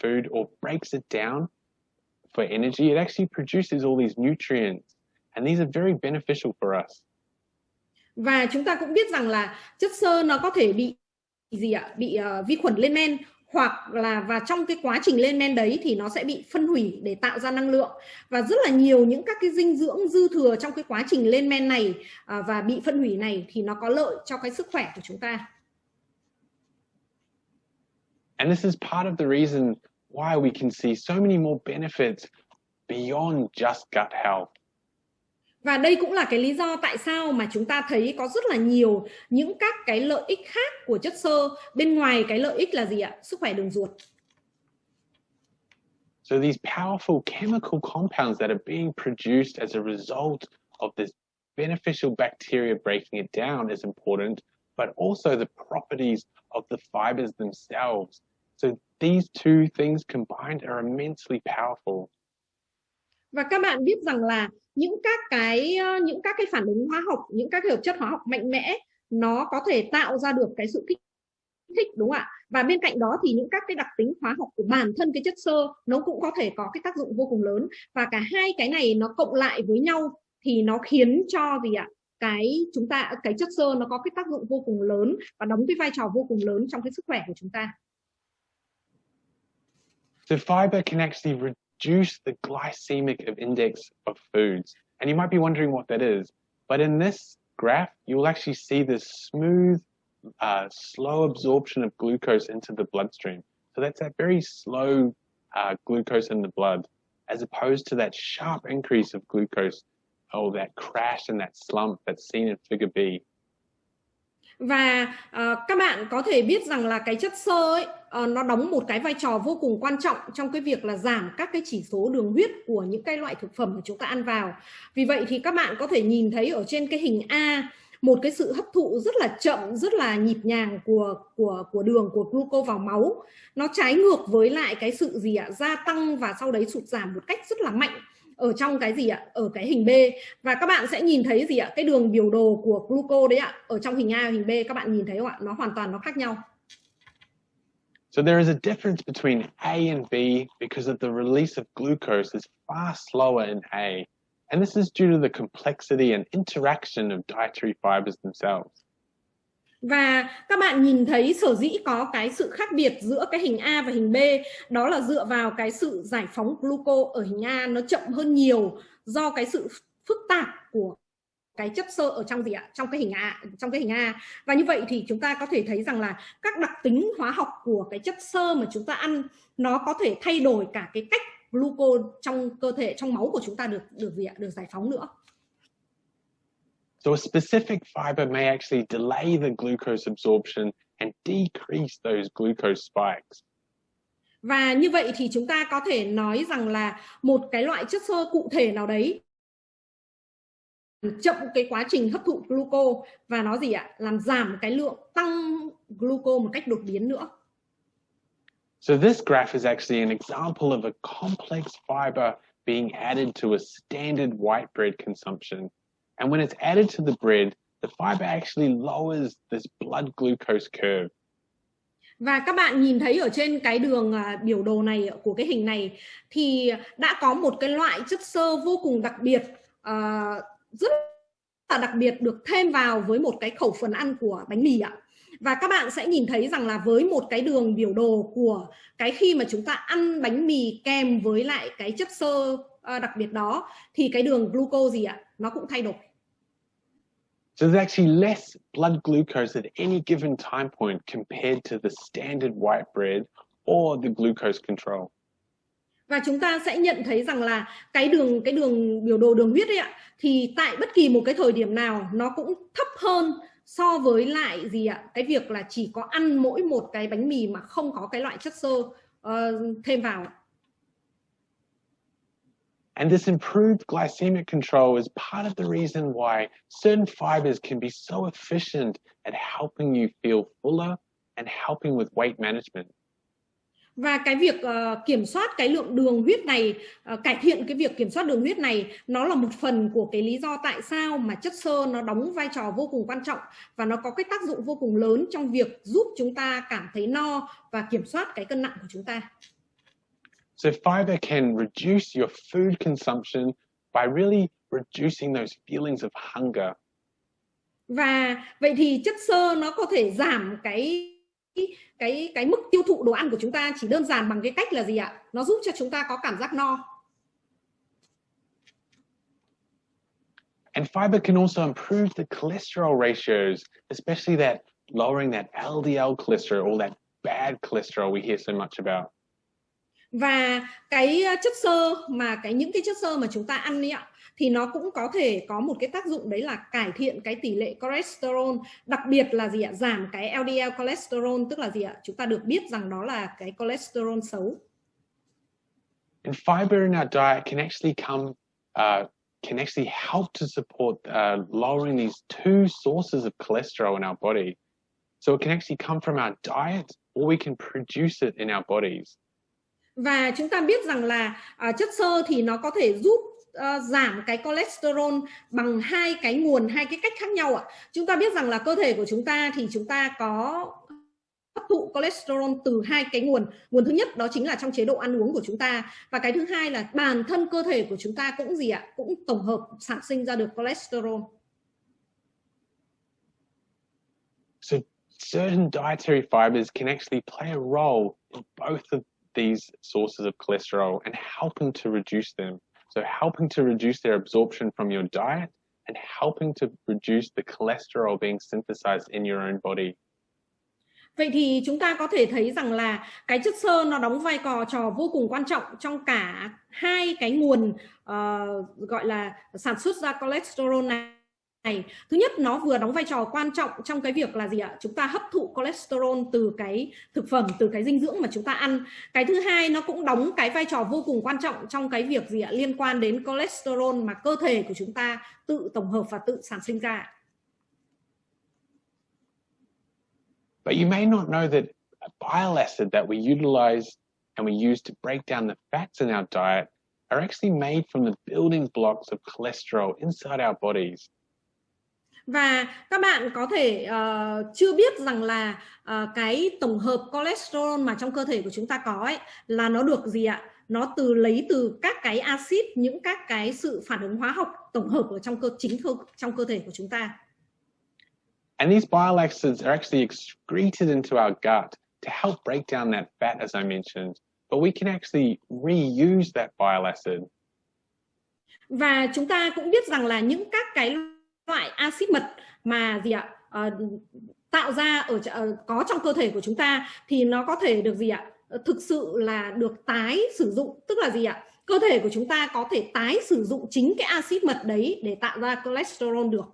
food or breaks it down for energy, it actually produces all these nutrients, and these are very beneficial for us. Và chúng ta cũng biết rằng là chất xơ nó có thể bị vi khuẩn lên men, hoặc là và trong cái quá trình lên men đấy thì nó sẽ bị phân hủy để tạo ra năng lượng, và rất là nhiều những các cái dinh dưỡng dư thừa trong cái quá trình lên men này và bị phân hủy này thì nó có lợi cho cái sức khỏe của chúng ta. And this is part of the reason why we can see so many more benefits beyond just gut health. Và đây cũng là cái lý do tại sao mà chúng ta thấy có rất là nhiều những các cái lợi ích khác của chất xơ bên ngoài cái lợi ích là gì ạ? Sức khỏe đường ruột. So these powerful chemical compounds that are being produced as a result of this beneficial bacteria breaking it down is important, but also the properties of the fibers themselves. So these two things combined are immensely powerful. Và các bạn biết rằng là những các cái phản ứng hóa học, những các cái hợp chất hóa học mạnh mẽ nó có thể tạo ra được cái sự kích thích, đúng không ạ? Và bên cạnh đó thì những các cái đặc tính hóa học của bản thân cái chất xơ nó cũng có thể có cái tác dụng vô cùng lớn, và cả hai cái này nó cộng lại với nhau thì nó khiến cho gì ạ? Cái chất xơ nó có cái tác dụng vô cùng lớn và đóng cái vai trò vô cùng lớn trong cái sức khỏe của chúng ta. So fiber can actually reduce the glycemic index of foods. And you might be wondering what that is. But in this graph, you will actually see this smooth, slow absorption of glucose into the bloodstream. So that's that very slow glucose in the blood, as opposed to that sharp increase of glucose, or that crash and that slump that's seen in figure B. Và các bạn có thể biết rằng là cái chất xơ ấy nó đóng một cái vai trò vô cùng quan trọng trong cái việc là giảm các cái chỉ số đường huyết của những cái loại thực phẩm mà chúng ta ăn vào. Vì vậy thì các bạn có thể nhìn thấy ở trên cái hình A một cái sự hấp thụ rất là chậm, rất là nhịp nhàng của đường, của gluco vào máu. Nó trái ngược với lại cái sự gì ạ? Gia tăng và sau đấy sụt giảm một cách rất là mạnh ở trong cái gì ạ? Ở cái hình B. Và các bạn sẽ nhìn thấy gì ạ? Cái đường biểu đồ của gluco đấy ạ, ở trong hình A và hình B các bạn nhìn thấy không ạ? Nó hoàn toàn nó khác nhau. So there is a difference between A and B because of the release of glucose is far slower in A. And this is due to the complexity and interaction of dietary fibers themselves. Và các bạn nhìn thấy sở dĩ có cái sự khác biệt giữa cái hình A và hình B, đó là dựa vào cái sự giải phóng gluco ở hình A nó chậm hơn nhiều do cái sự phức tạp của cái chất xơ ở trong gì ạ? Trong cái hình A. Và như vậy thì chúng ta có thể thấy rằng là các đặc tính hóa học của cái chất xơ mà chúng ta ăn nó có thể thay đổi cả cái cách gluco trong cơ thể, trong máu của chúng ta được giải phóng nữa. So a specific fiber may actually delay the glucose absorption and decrease those glucose spikes. Và như vậy thì chúng ta có thể nói rằng là một cái loại chất xơ cụ thể nào đấy chậm cái quá trình hấp thụ gluco và nó gì ạ? Làm giảm cái lượng tăng gluco một cách đột biến nữa. So this graph is actually an example of a complex fiber being added to a standard white bread consumption. And when it's added to the bread, the fiber actually lowers this blood glucose curve. Và các bạn nhìn thấy ở trên cái đường biểu đồ này của cái hình này thì đã có một cái loại chất xơ vô cùng đặc biệt, rất là đặc biệt được thêm vào với một cái khẩu phần ăn của bánh mì ạ. Và các bạn sẽ nhìn thấy rằng là với một cái đường biểu đồ của cái khi mà chúng ta ăn bánh mì kèm với lại cái chất xơ đặc biệt đó thì cái đường gluco gì ạ? Nó cũng thay đổi. So there's actually less blood glucose at any given time point compared to the standard white bread or the glucose control. Và chúng ta sẽ nhận thấy rằng là cái đường biểu đồ đường huyết ấy ạ, thì tại bất kỳ một cái thời điểm nào nó cũng thấp hơn so với lại gì ạ? Cái việc là chỉ có ăn mỗi một cái bánh mì mà không có cái loại chất xơ thêm vào. And this improved glycemic control is part of the reason why certain fibers can be so efficient at helping you feel fuller and helping with weight management. Và cái việc kiểm soát cái lượng đường huyết này, cải thiện cái việc kiểm soát đường huyết này, nó là một phần của cái lý do tại sao mà chất xơ nó đóng vai trò vô cùng quan trọng và nó có cái tác dụng vô cùng lớn trong việc giúp chúng ta cảm thấy no và kiểm soát cái cân nặng của chúng ta. So fiber can reduce your food consumption by really reducing those feelings of hunger. Và vậy thì chất xơ nó có thể giảm cái mức tiêu thụ đồ ăn của chúng ta chỉ đơn giản bằng cái cách là gì ạ? Nó giúp cho chúng ta có cảm giác no. And fiber can also improve the cholesterol ratios, especially that lowering that LDL cholesterol, or that bad cholesterol we hear so much about. Và cái chất xơ mà những cái chất xơ mà chúng ta ăn ấy ạ, thì nó cũng có thể có một cái tác dụng, đấy là cải thiện cái tỷ lệ cholesterol, đặc biệt là gì ạ, giảm cái LDL cholesterol, tức là gì ạ, chúng ta được biết rằng đó là cái cholesterol xấu. And fiber in our diet can actually help to support lowering these two sources of cholesterol in our body. So it can actually come from our diet, or we can produce it in our bodies. Và chúng ta biết rằng là chất xơ thì nó có thể giúp giảm cái cholesterol bằng hai cái cách khác nhau ạ. Chúng ta biết rằng là cơ thể của chúng ta thì chúng ta có hấp thụ cholesterol từ hai cái nguồn thứ nhất đó chính là trong chế độ ăn uống của chúng ta, và cái thứ hai là bản thân cơ thể của chúng ta cũng gì ạ, cũng tổng hợp sản sinh ra được cholesterol. So certain dietary fibers can actually play a role in both of these sources of cholesterol and helping to reduce them. So helping to reduce their absorption from your diet and helping to reduce the cholesterol being synthesized in your own body. Vậy thì chúng ta có thể thấy rằng là cái chất xơ nó đóng vai trò vô cùng quan trọng trong cả hai cái nguồn gọi là sản xuất ra cholesterol này. Thứ nhất, nó vừa đóng vai trò quan trọng trong cái việc là gì ạ? Chúng ta hấp thụ cholesterol từ cái thực phẩm, từ cái dinh dưỡng mà chúng ta ăn. Cái thứ hai, nó cũng đóng cái vai trò vô cùng quan trọng trong cái việc gì ạ? Liên quan đến cholesterol mà cơ thể của chúng ta tự tổng hợp và tự sản sinh ra. But you may not know that a bile acid that we utilize and we use to break down the fats in our diet are actually made from the building blocks of cholesterol inside our bodies. Và các bạn có thể chưa biết rằng là cái tổng hợp cholesterol mà trong cơ thể của chúng ta có ấy là nó được gì ạ? Nó lấy từ các cái axit, những các cái sự phản ứng hóa học tổng hợp ở trong cơ thể của chúng ta. And these bile acids are actually excreted into our gut to help break down that fat, as I mentioned. But we can actually reuse that bile acid. Và chúng ta cũng biết rằng là những các cái loại axit mật mà gì ạ, tạo ra có trong cơ thể của chúng ta thì nó có thể được gì ạ, thực sự là được tái sử dụng, tức là gì ạ, cơ thể của chúng ta có thể tái sử dụng chính cái axit mật đấy để tạo ra cholesterol được.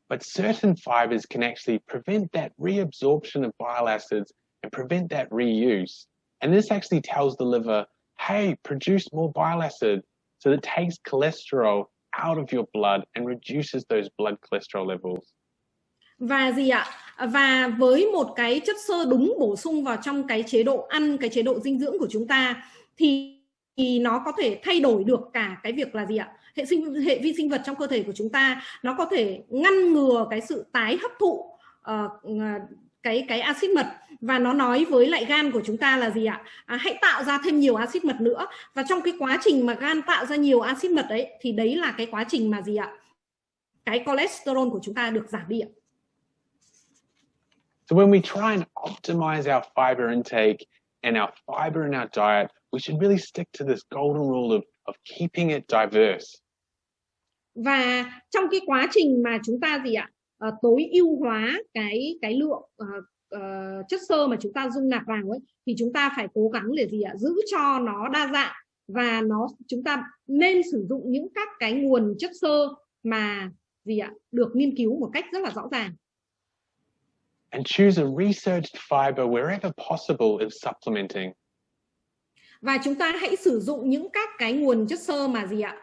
But certain fibers can actually prevent that reabsorption of bile acids and prevent that reuse. And this actually tells the liver, hey, produce more bile acid. So it takes cholesterol out of your blood and reduces those blood cholesterol levels. Và gì ạ? Và với một cái chất xơ đúng bổ sung vào trong cái chế độ ăn, cái chế độ dinh dưỡng của chúng ta thì nó có thể thay đổi được cả cái việc là gì ạ? Hệ vi sinh vật trong cơ thể của chúng ta, nó có thể ngăn ngừa cái sự tái hấp thụ cái axit mật, và nó nói với lại gan của chúng ta là gì ạ? Hãy tạo ra thêm nhiều axit mật nữa. Và trong cái quá trình mà gan tạo ra nhiều axit mật đấy thì đấy là cái quá trình mà gì ạ? Cái cholesterol của chúng ta được giảm đi ạ. So when we try and optimize our fiber intake and our fiber in our diet, we should really stick to this golden rule of keeping it diverse. Và trong cái quá trình mà chúng ta gì ạ, tối ưu hóa cái lượng chất xơ mà chúng ta dung nạp vào ấy, thì chúng ta phải cố gắng để gì ạ, giữ cho nó đa dạng, và chúng ta nên sử dụng những các cái nguồn chất xơ mà gì ạ, được nghiên cứu một cách rất là rõ ràng. And choose a researched fiber wherever possible if supplementing. Và chúng ta hãy sử dụng những các cái nguồn chất xơ mà gì ạ,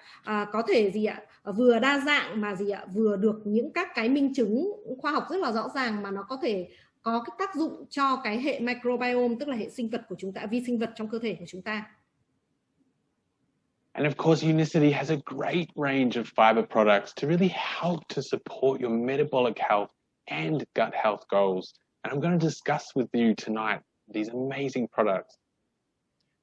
có thể gì ạ, vừa đa dạng mà gì ạ, vừa được những các cái minh chứng khoa học rất là rõ ràng mà nó có thể có cái tác dụng cho cái hệ microbiome, tức là hệ sinh vật của chúng ta, vi sinh vật trong cơ thể của chúng ta. And of course, Unicity has a great range of fiber products to really help to support your metabolic health and gut health goals. And I'm going to discuss with you tonight these amazing products.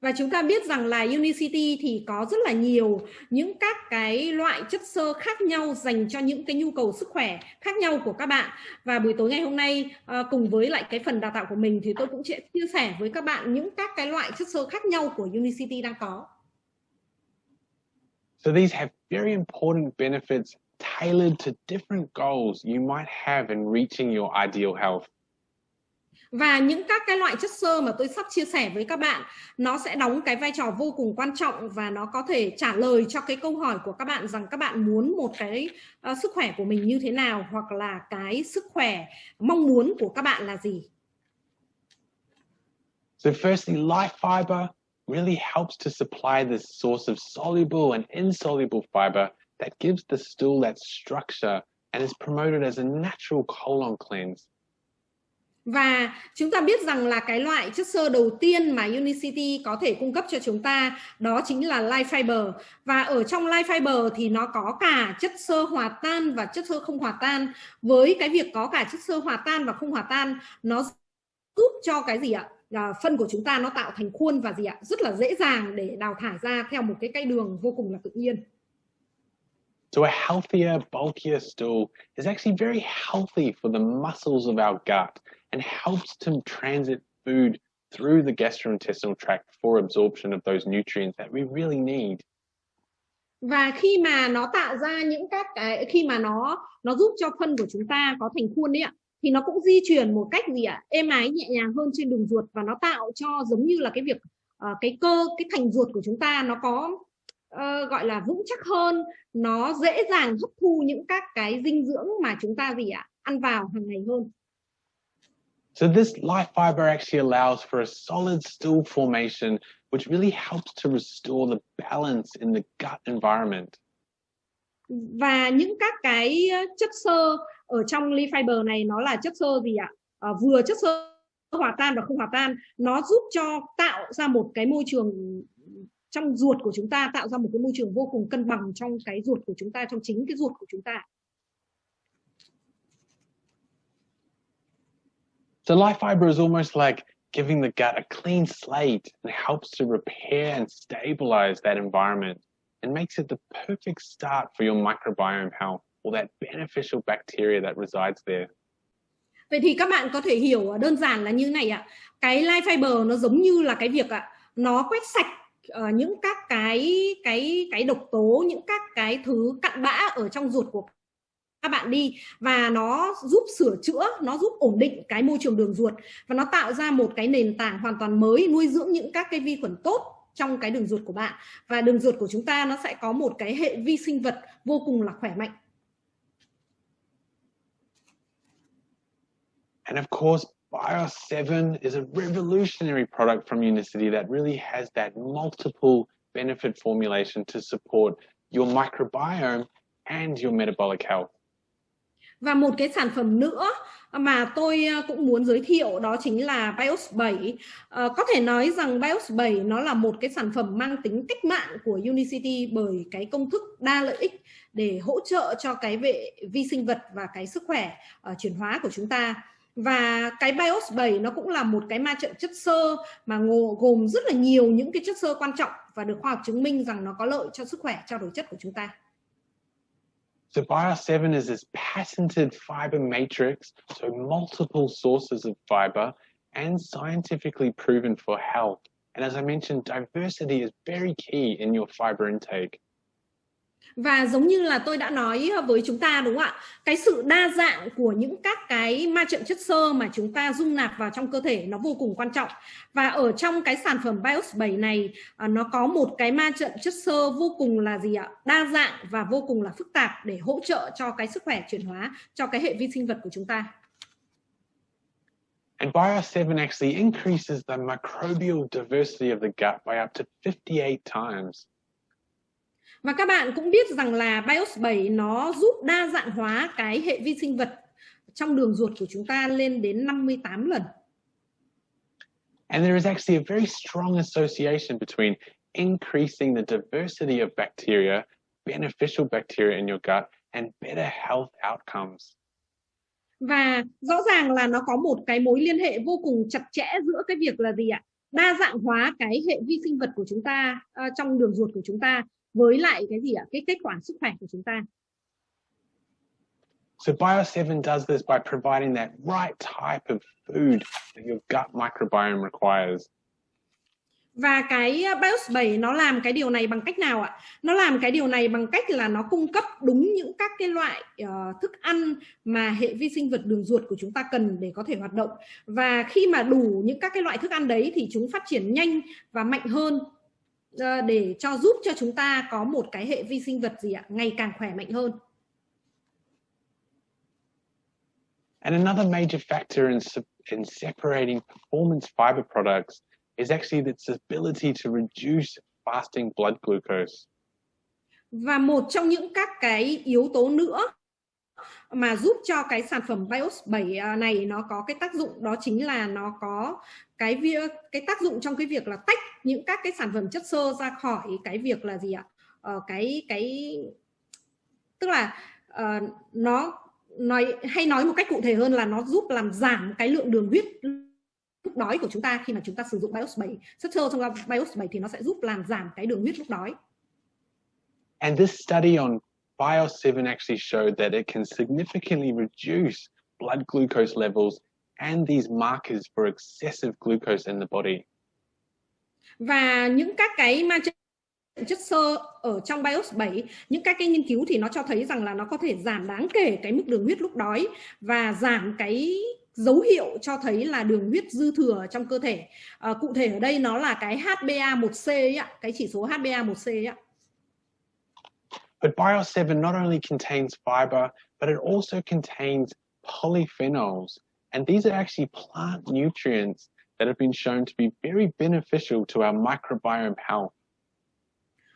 Và chúng ta biết rằng là Unicity thì có rất là nhiều những các cái loại chất xơ khác nhau dành cho những cái nhu cầu sức khỏe khác nhau của các bạn. Và buổi tối ngày hôm nay cùng với lại cái phần đào tạo của mình thì tôi cũng sẽ chia sẻ với các bạn những các cái loại chất xơ khác nhau của Unicity đang có. So these have very important benefits tailored to different goals you might have in reaching your ideal health. Và những các cái loại chất xơ mà tôi sắp chia sẻ với các bạn, nó sẽ đóng cái vai trò vô cùng quan trọng và nó có thể trả lời cho cái câu hỏi của các bạn rằng các bạn muốn một cái sức khỏe của mình như thế nào, hoặc là cái sức khỏe mong muốn của các bạn là gì. So firstly, light fiber really helps to supply the source of soluble and insoluble fiber that gives the stool that structure and is promoted as a natural colon cleanse. Và chúng ta biết rằng là cái loại chất xơ đầu tiên mà Unicity có thể cung cấp cho chúng ta đó chính là light fiber. Và ở trong light fiber thì nó có cả chất xơ hòa tan và chất xơ không hòa tan. Với cái việc có cả chất xơ hòa tan và không hòa tan, nó giúp cho cái gì ạ? Phân của chúng ta nó tạo thành khuôn và gì ạ? Rất là dễ dàng để đào thải ra theo một cái đường vô cùng là tự nhiên. So a healthier, bulkier stool is actually very healthy for the muscles of our gut and helps to transit food through the gastrointestinal tract for absorption of those nutrients that we really need. Và khi mà nó tạo ra những các cái, khi mà nó giúp cho phân của chúng ta có thành khuôn đấy ạ, thì nó cũng di chuyển một cách gì ạ, êm ái nhẹ nhàng hơn trên đường ruột, và nó tạo cho giống như là cái việc cái thành ruột của chúng ta nó có gọi là vững chắc hơn, nó dễ dàng hấp thu những các cái dinh dưỡng mà chúng ta gì ạ, ăn vào hàng ngày hơn. So this light fiber actually allows for a solid stool formation, which really helps to restore the balance in the gut environment. Và những các cái chất xơ ở trong ly fiber này nó là chất xơ gì ạ? Vừa chất xơ hòa tan và không hòa tan, nó giúp cho tạo ra một cái môi trường trong ruột của chúng ta, tạo ra một cái môi trường vô cùng cân bằng trong cái ruột của chúng ta, trong chính cái ruột của chúng ta. So light fiber is almost like giving the gut a clean slate and helps to repair and stabilize that environment and makes it the perfect start for your microbiome health or that beneficial bacteria that resides there. Vậy thì các bạn có thể hiểu đơn giản là như này ạ. Cái light fiber nó giống như là cái việc ạ, nó quét sạch những các cái độc tố, những các cái thứ cặn bã ở trong ruột của các bạn đi, và nó giúp sửa chữa, nó giúp ổn định cái môi trường đường ruột, và nó tạo ra một cái nền tảng hoàn toàn mới nuôi dưỡng những các cái vi khuẩn tốt trong cái đường ruột của bạn, và đường ruột của chúng ta nó sẽ có một cái hệ vi sinh vật vô cùng là khỏe mạnh. And of course, Bios 7 is a revolutionary product from Unicity that really has that multiple benefit formulation to support your microbiome and your metabolic health. Và một cái sản phẩm nữa mà tôi cũng muốn giới thiệu đó chính là Bios 7. Có thể nói rằng Bios 7 nó là một cái sản phẩm mang tính cách mạng của Unicity bởi cái công thức đa lợi ích để hỗ trợ cho cái vệ vi sinh vật và cái sức khỏe chuyển hóa của chúng ta. Và cái Bios 7 nó cũng là một cái ma trận chất xơ mà gồm rất là nhiều những cái chất xơ quan trọng và được khoa học chứng minh rằng nó có lợi cho sức khỏe trao đổi chất của chúng ta. So Bios 7 is this patented fiber matrix, so multiple sources of fiber and scientifically proven for health. And as I mentioned, diversity is very key in your fiber intake. Và giống như là tôi đã nói với chúng ta đúng không ạ? Cái sự đa dạng của những các cái ma trận chất xơ mà chúng ta dung nạp vào trong cơ thể nó vô cùng quan trọng. Và ở trong cái sản phẩm Bios 7 này nó có một cái ma trận chất xơ vô cùng là gì ạ? Đa dạng và vô cùng là phức tạp để hỗ trợ cho cái sức khỏe chuyển hóa, cho cái hệ vi sinh vật của chúng ta. And Bios 7 actually increases the microbial diversity of the gut by up to 58 times. Và các bạn cũng biết rằng là Bios 7 nó giúp đa dạng hóa cái hệ vi sinh vật trong đường ruột của chúng ta lên đến 58 lần. And there is actually a very strong association between increasing the diversity of bacteria, beneficial bacteria in your gut, and better health outcomes. Và rõ ràng là nó có một cái mối liên hệ vô cùng chặt chẽ giữa cái việc là gì ạ? Đa dạng hóa cái hệ vi sinh vật của chúng ta trong đường ruột của chúng ta với lại cái gì ạ? Cái kết quả sức khỏe của chúng ta. So Bios 7 does this by providing that right type of food that your gut microbiome requires. Và cái BIOS 7 nó làm cái điều này bằng cách nào ạ? Nó làm cái điều này bằng cách là nó cung cấp đúng những các cái loại thức ăn mà hệ vi sinh vật đường ruột của chúng ta cần để có thể hoạt động. Và khi mà đủ những các cái loại thức ăn đấy thì chúng phát triển nhanh và mạnh hơn để giúp cho chúng ta có một cái hệ vi sinh vật gì ạ? Ngày càng khỏe mạnh hơn. And another major factor in separating performance fiber products is actually its ability to reduce fasting blood glucose. Và một trong những các cái yếu tố nữa mà giúp cho cái sản phẩm BIOS 7 này nó có cái tác dụng, đó chính là nó có cái tác dụng trong cái việc là tách những các cái sản phẩm chất xơ ra khỏi cái việc là gì ạ? Tức là nó nói một cách cụ thể hơn là nó giúp làm giảm cái lượng đường huyết lúc đói của chúng ta. Khi mà chúng ta sử dụng BIOS 7, chất xơ trong BIOS 7 thì nó sẽ giúp làm giảm cái đường huyết lúc đói. And this study on BIOS 7 actually showed that it can significantly reduce blood glucose levels and these markers for excessive glucose in the body. Và những các cái ma chất xơ ở trong BIOS 7, những các cái nghiên cứu thì nó cho thấy rằng là nó có thể giảm đáng kể cái mức đường huyết lúc đói và giảm cái dấu hiệu cho thấy là đường huyết dư thừa trong cơ thể. Cụ thể ở đây nó là cái HbA1c ấy, cái chỉ số HbA1c ấy. But BIOS 7 not only contains fiber, but it also contains polyphenols. And these are actually plant nutrients that have been shown to be very beneficial to our microbiome health.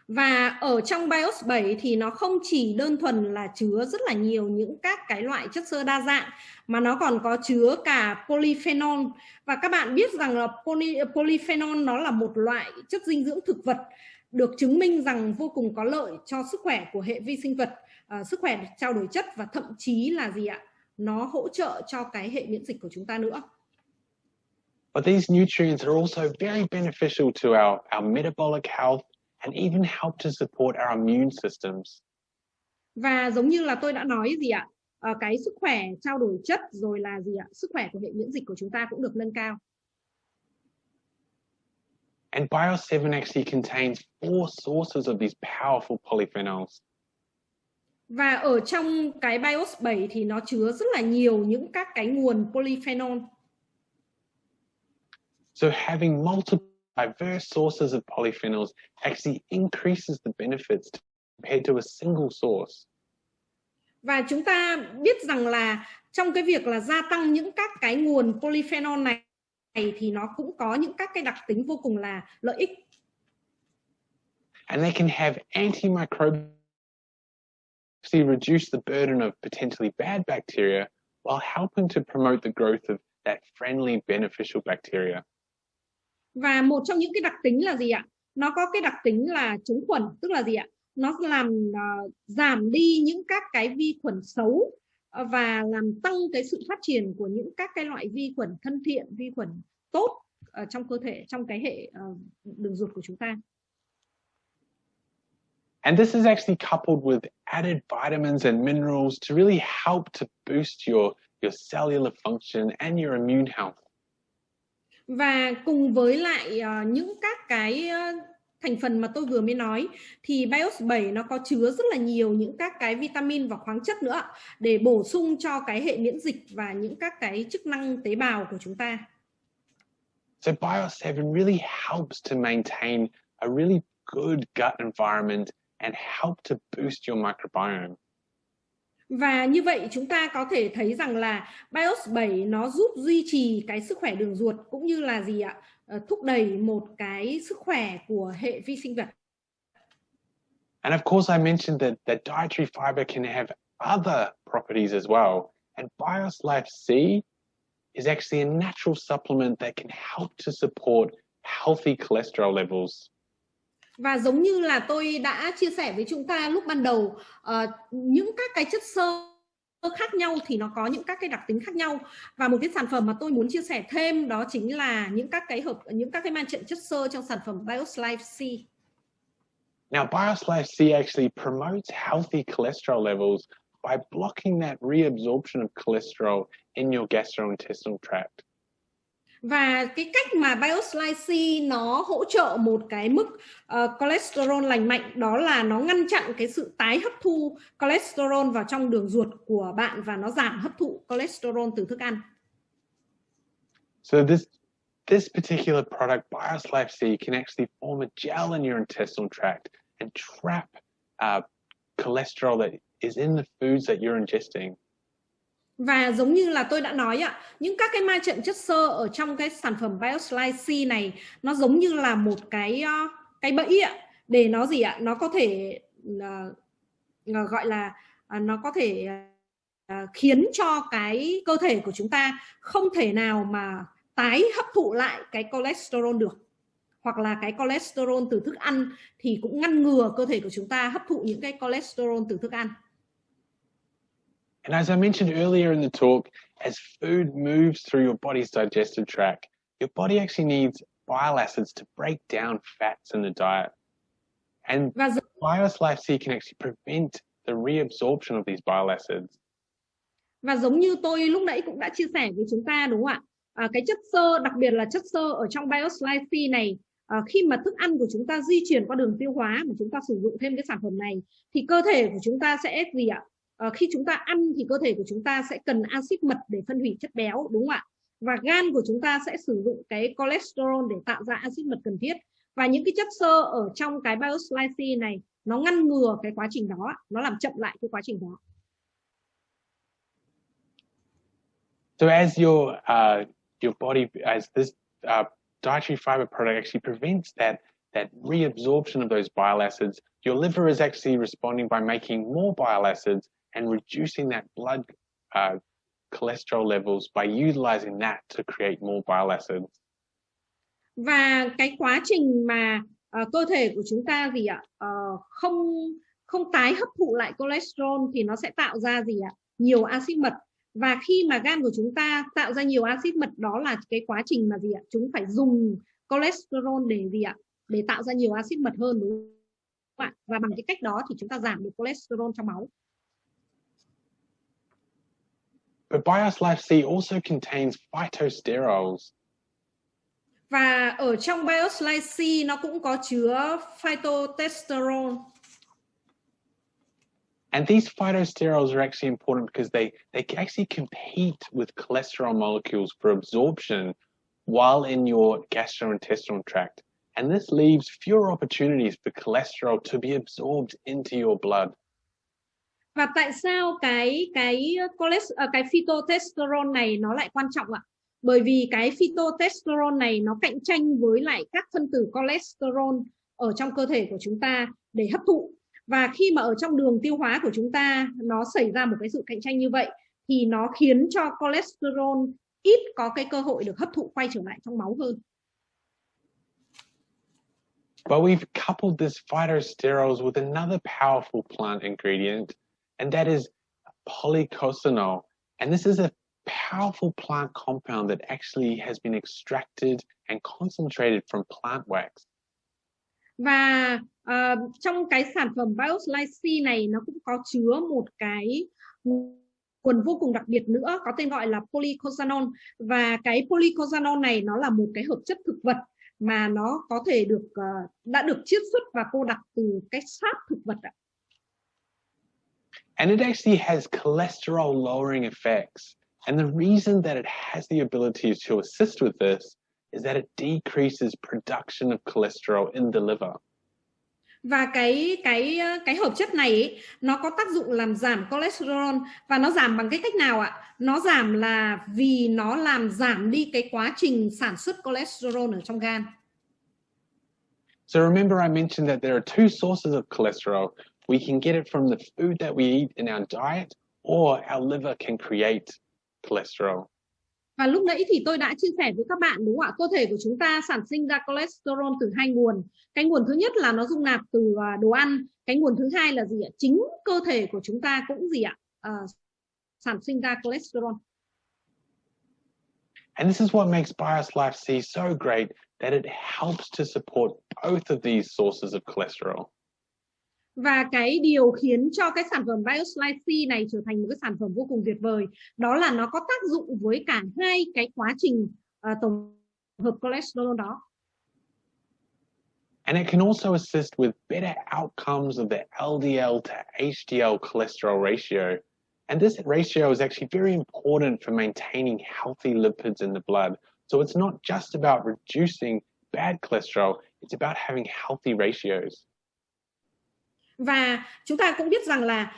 Và ở trong BIOS 7 thì nó không chỉ đơn thuần là chứa rất là nhiều những các cái loại chất xơ đa dạng, mà nó còn có chứa cả polyphenol. Và các bạn biết rằng là polyphenol nó là một loại chất dinh dưỡng thực vật được chứng minh rằng vô cùng có lợi cho sức khỏe của hệ vi sinh vật, sức khỏe trao đổi chất, và thậm chí là gì ạ? Nó hỗ trợ cho cái hệ miễn dịch của chúng ta nữa. But these nutrients are also very beneficial to our metabolic health and even help to support our immune systems. Và giống như là tôi đã nói gì ạ? Cái sức khỏe trao đổi chất rồi là gì ạ? Sức khỏe của hệ miễn dịch của chúng ta cũng được nâng cao. And BIOS 7 actually contains 4 sources of these powerful polyphenols. Và ở trong cái BIOS 7 thì nó chứa rất là nhiều những các cái nguồn polyphenol. So having multiple diverse sources of polyphenols actually increases the benefits compared to a single source. Và chúng ta biết rằng là trong cái việc là gia tăng những các cái nguồn polyphenol này thì nó cũng có những các cái đặc tính vô cùng là lợi ích. And they can have antimicrobial, reduce the burden of potentially bad bacteria while helping to promote the growth of that friendly beneficial bacteria. Và một trong những cái đặc tính là gì ạ? Nó có cái đặc tính là chống khuẩn, tức là gì ạ? Nó làm giảm đi những các cái vi khuẩn xấu và làm tăng cái sự phát triển của những các cái loại vi khuẩn thân thiện, vi khuẩn tốt ở trong cơ thể, trong cái hệ đường ruột của chúng ta. And this is actually coupled with added vitamins and minerals to really help to boost your cellular function and your immune health. Và cùng với lại những các cái thành phần mà tôi vừa mới nói thì BIOS 7 nó có chứa rất là nhiều những các cái vitamin và khoáng chất nữa để bổ sung cho cái hệ miễn dịch và những các cái chức năng tế bào của chúng ta. So BIOS 7 really helps to maintain a really good gut environment and help to boost your microbiome. Và như vậy chúng ta có thể thấy rằng là BIOS 7 nó giúp duy trì cái sức khỏe đường ruột cũng như là gì ạ? Thúc đẩy một cái sức khỏe của hệ vi sinh vật. And of course I mentioned that dietary fiber can have other properties as well. And BIOS Life C is actually a natural supplement that can help to support healthy cholesterol levels. Và giống như là tôi đã chia sẻ với chúng ta lúc ban đầu, những các cái chất xơ khác nhau thì nó có những các cái đặc tính khác nhau. Và một cái sản phẩm mà tôi muốn chia sẻ thêm đó chính là những các cái man trận chất xơ trong sản phẩm BIOS Life C. Now, BIOS Life C actually promotes healthy cholesterol levels by blocking that reabsorption of cholesterol in your gastrointestinal tract. Và cái cách mà bioslice nó hỗ trợ một cái mức cholesterol lành mạnh, đó là nó ngăn chặn cái sự tái hấp thu cholesterol vào trong đường ruột của bạn và nó giảm hấp thụ cholesterol từ thức ăn. So this particular product, BioSlife C, can actually form a gel in your intestinal tract and trap cholesterol that is in the foods that you're ingesting. Và giống như là tôi đã nói ạ, những các cái ma trận chất xơ ở trong cái sản phẩm BioSlice C này nó giống như là một cái bẫy ạ, để nó gì ạ, nó có thể gọi là nó có thể khiến cho cái cơ thể của chúng ta không thể nào mà tái hấp thụ lại cái cholesterol được, hoặc là cái cholesterol từ thức ăn thì cũng ngăn ngừa cơ thể của chúng ta hấp thụ những cái cholesterol từ thức ăn. And as I mentioned earlier in the talk, as food moves through your body's digestive tract, your body actually needs bile acids to break down fats in the diet. And BioSlife C can actually prevent the reabsorption of these bile acids. Và giống như tôi lúc nãy cũng đã chia sẻ với chúng ta, đúng không ạ? Cái chất xơ, đặc biệt là chất xơ ở trong BioSlife C này, khi mà thức ăn của chúng ta di chuyển qua đường tiêu hóa mà chúng ta sử dụng thêm cái sản phẩm này thì cơ thể của chúng ta sẽ gì ạ? Khi chúng ta ăn thì cơ thể của chúng ta sẽ cần axit mật để phân hủy chất béo, đúng không ạ? Và gan của chúng ta sẽ sử dụng cái cholesterol để tạo ra axit mật cần thiết. Và những cái chất xơ ở trong cái BioSlice C này nó ngăn ngừa cái quá trình đó, nó làm chậm lại cái quá trình đó. So as your body, as this dietary fiber product actually prevents that reabsorption of those bile acids, your liver is actually responding by making more bile acids and reducing that blood cholesterol levels by utilizing that to create more bile acids. Và cái quá trình mà cơ thể của chúng ta gì ạ, không tái hấp thụ lại cholesterol thì nó sẽ tạo ra gì ạ, nhiều axit mật. Và khi mà gan của chúng ta tạo ra nhiều axit mật, đó là cái quá trình mà gì ạ, chúng phải dùng cholesterol để gì ạ, để tạo ra nhiều axit mật hơn, đúng không ạ? Và bằng cái cách đó thì chúng ta giảm được cholesterol trong máu. But BioSlife C also contains phytosterols. Và ở trong BioSlice C nó cũng có chứa phytosterol. And these phytosterols are actually important because they actually compete with cholesterol molecules for absorption while in your gastrointestinal tract. And this leaves fewer opportunities for cholesterol to be absorbed into your blood. Và tại sao cái phytosterol này nó lại quan trọng ạ? Bởi vì cái phytosterol này nó cạnh tranh với lại các phân tử cholesterol ở trong cơ thể của chúng ta để hấp thụ. Và khi mà ở trong đường tiêu hóa của chúng ta nó xảy ra một cái sự cạnh tranh như vậy thì nó khiến cho cholesterol ít có cái cơ hội được hấp thụ quay trở lại trong máu hơn. But we've coupled this phytosterols with another powerful plant ingredient, and that is polycosanol. And this is a powerful plant compound that actually has been extracted and concentrated from plant wax. Và trong cái sản phẩm BioSlice C này nó cũng có chứa một cái nguồn vô cùng đặc biệt nữa có tên gọi là polycosanol. Và cái polycosanol này nó là một cái hợp chất thực vật mà nó có thể được đã được chiết xuất và cô đặc từ cái sáp thực vật ạ. And it actually has cholesterol lowering effects. And the reason that it has the ability to assist with this is that it decreases production of cholesterol in the liver. Và cái hợp chất này ấy, nó có tác dụng làm giảm cholesterol. Và nó giảm bằng cái cách nào ạ? Nó giảm là vì nó làm giảm đi cái quá trình sản xuất cholesterol ở trong gan. So remember I mentioned that there are two sources of cholesterol. We can get it from the food that we eat in our diet, or our liver can create cholesterol. Và lúc nãy thì tôi đã chia sẻ với các bạn, đúng không ạ? Cơ thể của chúng ta sản sinh ra cholesterol từ hai nguồn. Cái nguồn thứ nhất là nó dung nạp từ đồ ăn. Cái nguồn thứ hai là gì ạ? Chính cơ thể của chúng ta cũng gì ạ? Sản sinh ra cholesterol. And this is what makes BioSlife C so great, that it helps to support both of these sources of cholesterol. Và cái điều khiến cho cái sản phẩm BioSlice C này trở thành một cái sản phẩm vô cùng tuyệt vời, đó là nó có tác dụng với cả hai cái quá trình tổng hợp cholesterol đó. And it can also assist with better outcomes of the LDL to HDL cholesterol ratio. And this ratio is actually very important for maintaining healthy lipids in the blood. So it's not just about reducing bad cholesterol, it's about having healthy ratios. Và chúng ta cũng biết rằng là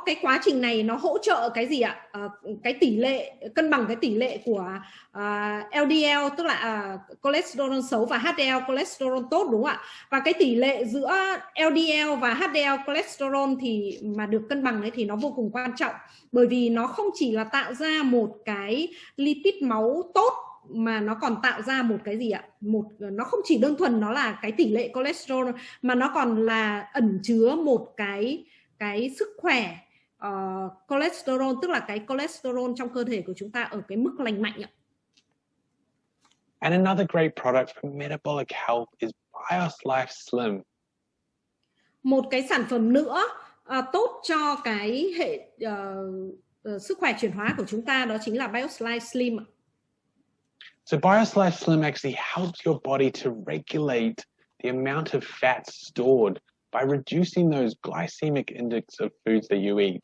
cái quá trình này nó hỗ trợ cái gì ạ? Cái tỷ lệ, cân bằng cái tỷ lệ của LDL, tức là cholesterol xấu, và HDL cholesterol tốt, đúng không ạ? Và cái tỷ lệ giữa LDL và HDL cholesterol thì mà được cân bằng ấy thì nó vô cùng quan trọng, bởi vì nó không chỉ là tạo ra một cái lipid máu tốt, mà nó còn tạo ra một cái gì ạ? Nó không chỉ đơn thuần nó là cái tỷ lệ cholesterol, mà nó còn là ẩn chứa một cái sức khỏe cholesterol, tức là cái cholesterol trong cơ thể của chúng ta ở cái mức lành mạnh ạ. And another great product for metabolic health is BioSlife Slim. Một cái sản phẩm nữa tốt cho cái hệ sức khỏe chuyển hóa của chúng ta, đó chính là BioSlife Slim. So BioSlife Slim actually helps your body to regulate the amount of fat stored by reducing those glycemic index of foods that you eat.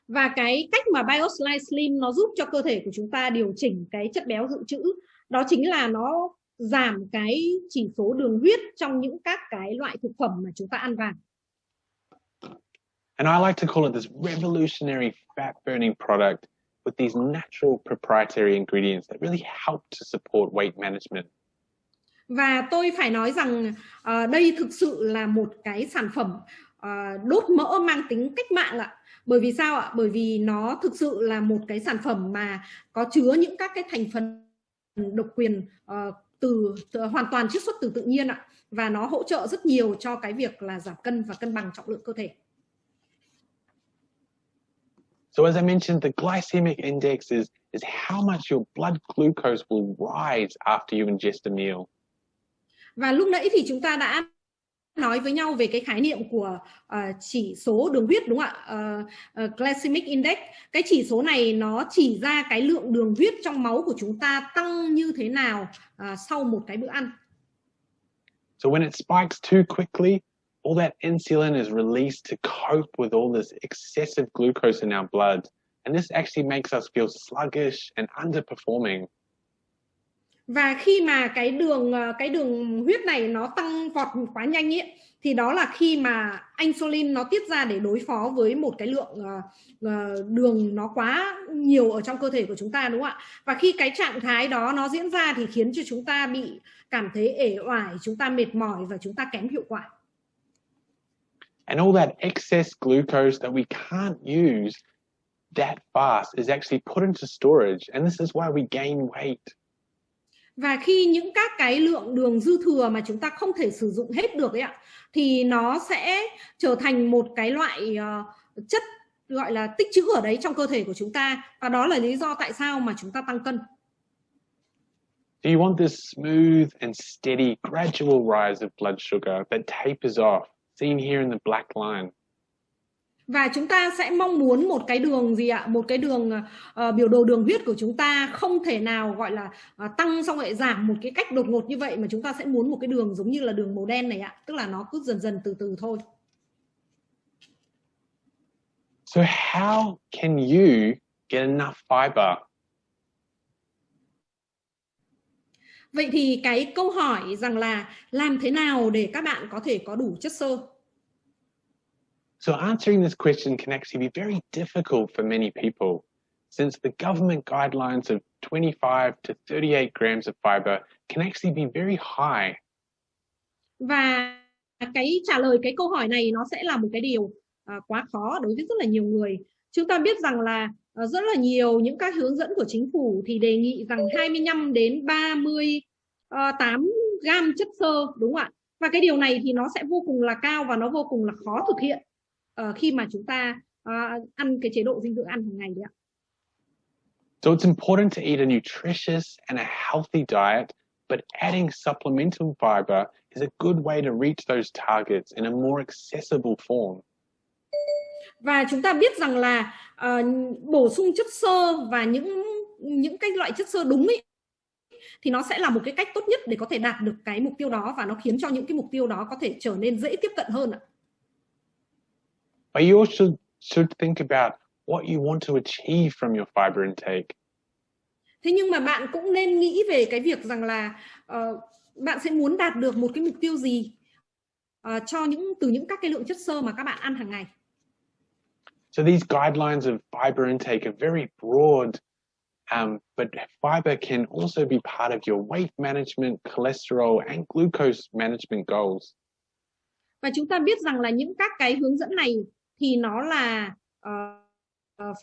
Và cái cách mà BioSlife Slim nó giúp cho cơ thể của chúng ta điều chỉnh cái chất béo dự trữ, đó chính là nó giảm cái chỉ số đường huyết trong những các cái loại thực phẩm mà chúng ta ăn vào. And I like to call it this revolutionary fat burning product with these natural proprietary ingredients that really help to support weight management. Và tôi phải nói rằng đây thực sự là một cái sản phẩm đốt mỡ mang tính cách mạng ạ. Bởi vì sao ạ? Bởi vì nó thực sự là một cái sản phẩm mà có chứa những các cái thành phần độc quyền hoàn toàn chiết xuất từ tự nhiên ạ. Và nó hỗ trợ rất nhiều cho cái việc là giảm cân và cân bằng trọng lượng cơ thể. So as I mentioned, the glycemic index is how much your blood glucose will rise after you ingest a meal. Và lúc nãy thì chúng ta đã nói với nhau về cái khái niệm của chỉ số đường huyết, đúng không ạ? Glycemic index. Cái chỉ số này nó chỉ ra cái lượng đường huyết trong máu của chúng ta tăng như thế nào sau một cái bữa ăn. So when it spikes too quickly, all that insulin is released to cope with all this excessive glucose in our blood. And this actually makes us feel sluggish and underperforming. Và khi mà cái đường huyết này nó tăng vọt quá nhanh ấy, thì đó là khi mà insulin nó tiết ra để đối phó với một cái lượng đường nó quá nhiều ở trong cơ thể của chúng ta, đúng không ạ? Và khi cái trạng thái đó nó diễn ra thì khiến cho chúng ta bị cảm thấy uể oải, chúng ta mệt mỏi và chúng ta kém hiệu quả. And all that excess glucose that we can't use that fast is actually put into storage, and this is why we gain weight. Và khi những các cái lượng đường dư thừa mà chúng ta không thể sử dụng hết được ấy ạ, thì nó sẽ trở thành một cái loại chất gọi là tích trữ ở đấy trong cơ thể của chúng ta, và đó là lý do tại sao mà chúng ta tăng cân. Do you want this smooth and steady gradual rise of blood sugar that tapers off, seen here in the black line? Và chúng ta sẽ mong muốn một cái đường gì ạ? Một cái đường biểu đồ đường huyết của chúng ta không thể nào gọi là tăng xong lại giảm một cái cách đột ngột như vậy, mà chúng ta sẽ muốn một cái đường giống như là đường màu đen này ạ. Tức là nó cứ dần dần từ từ thôi. So how can you get enough fiber? Vậy thì cái câu hỏi rằng là làm thế nào để các bạn có thể có đủ chất xơ? So answering this question can actually be very difficult for many people, since the government guidelines of 25 to 38 grams of fiber can actually be very high. Và cái trả lời cái câu hỏi này nó sẽ là một cái điều quá khó đối với rất là nhiều người. Chúng ta biết rằng là rất là nhiều những các hướng dẫn của chính phủ thì đề nghị rằng 25 đến 38 gam chất xơ, đúng không ạ? Và cái điều này thì nó sẽ vô cùng là cao và nó vô cùng là khó thực hiện khi mà chúng ta ăn cái chế độ dinh dưỡng ăn hàng ngày đấy ạ. So it's important to eat a nutritious and a healthy diet, but adding supplemental fiber is a good way to reach those targets in a more accessible form. Và chúng ta biết rằng là bổ sung chất xơ và những những cái loại chất xơ đúng ấy, thì nó sẽ là một cái cách tốt nhất để có thể đạt được cái mục tiêu đó, và nó khiến cho những cái mục tiêu đó có thể trở nên dễ tiếp cận hơn ạ. But you also should think about what you want to achieve from your fiber intake. Thế nhưng mà bạn cũng nên nghĩ về cái việc rằng là bạn sẽ muốn đạt được một cái mục tiêu gì từ những các cái lượng chất xơ mà các bạn ăn hàng ngày. So these guidelines of fiber intake are very broad, but fiber can also be part of your weight management, cholesterol, and glucose management goals. Và chúng ta biết rằng là những các cái hướng dẫn này thì nó là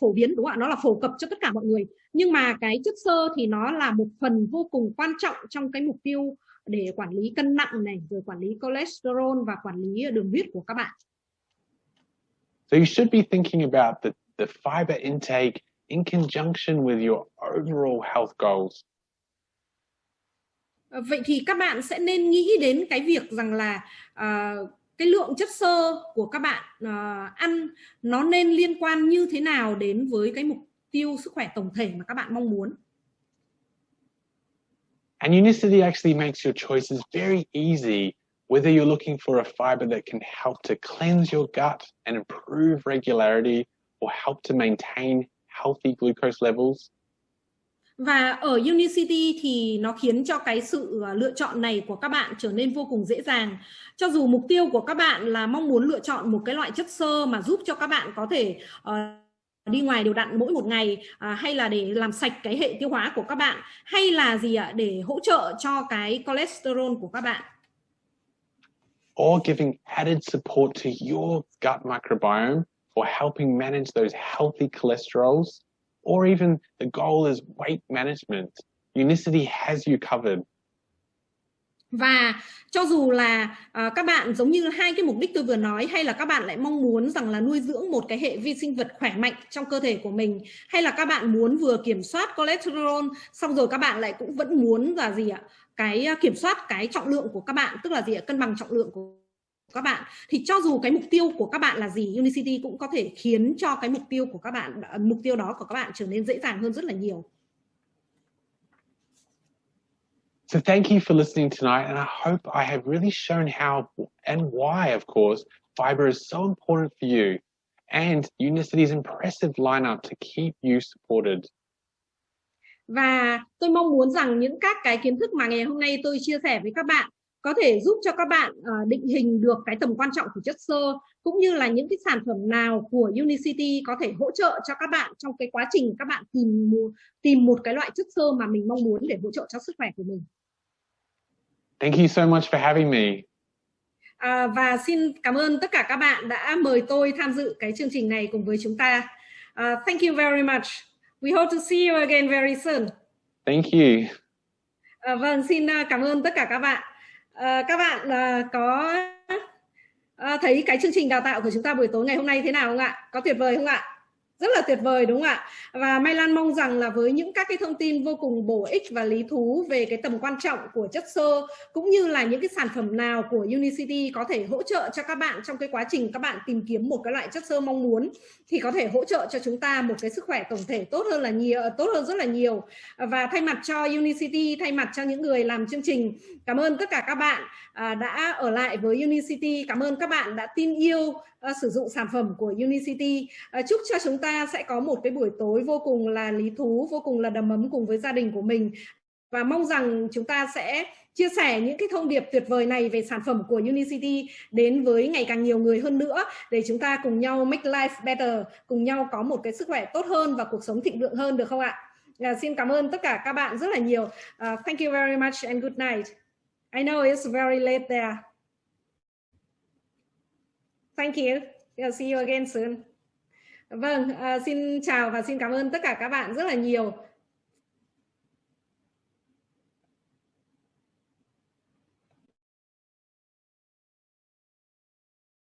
phổ biến, đúng không ạ? Nó là phổ cập cho tất cả mọi người. Nhưng mà cái chất xơ thì nó là một phần vô cùng quan trọng trong cái mục tiêu để quản lý cân nặng này, rồi quản lý cholesterol và quản lý đường huyết của các bạn. So you should be thinking about the fiber intake in conjunction with your overall health goals. Vậy thì các bạn sẽ nên nghĩ đến cái việc rằng là cái lượng chất xơ của các bạn ăn nó nên liên quan như thế nào đến với cái mục tiêu sức khỏe tổng thể mà các bạn mong muốn. And Unicity actually makes your choices very easy, whether you're looking for a fiber that can help to cleanse your gut and improve regularity, or help to maintain healthy glucose levels. Và ở Unicity thì nó khiến cho cái sự lựa chọn này của các bạn trở nên vô cùng dễ dàng. Cho dù mục tiêu của các bạn là mong muốn lựa chọn một cái loại chất xơ mà giúp cho các bạn có thể đi ngoài đều đặn mỗi một ngày, hay là để làm sạch cái hệ tiêu hóa của các bạn, hay là để hỗ trợ cho cái cholesterol của các bạn, or giving added support to your gut microbiome, or helping manage those healthy cholesterols, or even the goal is weight management, Unicity has you covered. Và cho dù là các bạn giống như hai cái mục đích tôi vừa nói, hay là các bạn lại mong muốn rằng là nuôi dưỡng một cái hệ vi sinh vật khỏe mạnh trong cơ thể của mình, hay là các bạn muốn vừa kiểm soát cholesterol, xong rồi các bạn lại cũng vẫn muốn là cái kiểm soát cái trọng lượng của các bạn, tức là cân bằng trọng lượng của các bạn, thì cho dù cái mục tiêu của các bạn là gì, Unicity cũng có thể khiến cho cái mục tiêu đó của các bạn trở nên dễ dàng hơn rất là nhiều. So thank you for listening tonight, and I hope I have really shown how and why, of course, fiber is so important for you, and Unicity's impressive lineup to keep you supported. Và tôi mong muốn rằng những các cái kiến thức mà ngày hôm nay tôi chia sẻ với các bạn có thể giúp cho các bạn định hình được cái tầm quan trọng của chất xơ, cũng như là những cái sản phẩm nào của Unicity có thể hỗ trợ cho các bạn trong cái quá trình các bạn tìm một cái loại chất xơ mà mình mong muốn để hỗ trợ cho sức khỏe của mình. Thank you so much for having me. Và xin cảm ơn tất cả các bạn đã mời tôi tham dự cái chương trình này cùng với chúng ta. Thank you very much. We hope to see you again very soon. Thank you. Vâng, xin cảm ơn tất cả các bạn. Các bạn có thấy cái chương trình đào tạo của chúng ta buổi tối ngày hôm nay thế nào không ạ? Có tuyệt vời không ạ? Rất là tuyệt vời đúng không ạ? Và Mai Lan mong rằng là với những các cái thông tin vô cùng bổ ích và lý thú về cái tầm quan trọng của chất xơ, cũng như là những cái sản phẩm nào của Unicity có thể hỗ trợ cho các bạn trong cái quá trình các bạn tìm kiếm một cái loại chất xơ mong muốn, thì có thể hỗ trợ cho chúng ta một cái sức khỏe tổng thể tốt hơn rất là nhiều. Và thay mặt cho Unicity, thay mặt cho những người làm chương trình, cảm ơn tất cả các bạn đã ở lại với Unicity. Cảm ơn các bạn đã tin yêu sử dụng sản phẩm của Unicity. Chúc cho chúng ta sẽ có một cái buổi tối vô cùng là lý thú, vô cùng là đầm ấm cùng với gia đình của mình. Và mong rằng chúng ta sẽ chia sẻ những cái thông điệp tuyệt vời này về sản phẩm của Unicity đến với ngày càng nhiều người hơn nữa, để chúng ta cùng nhau make life better, cùng nhau có một cái sức khỏe tốt hơn và cuộc sống thịnh vượng hơn, được không ạ? Xin cảm ơn tất cả các bạn rất là nhiều. Thank you very much and good night. I know it's very late there. Thank you. I'll see you again soon. Vâng, xin chào và xin cảm ơn tất cả các bạn rất là nhiều.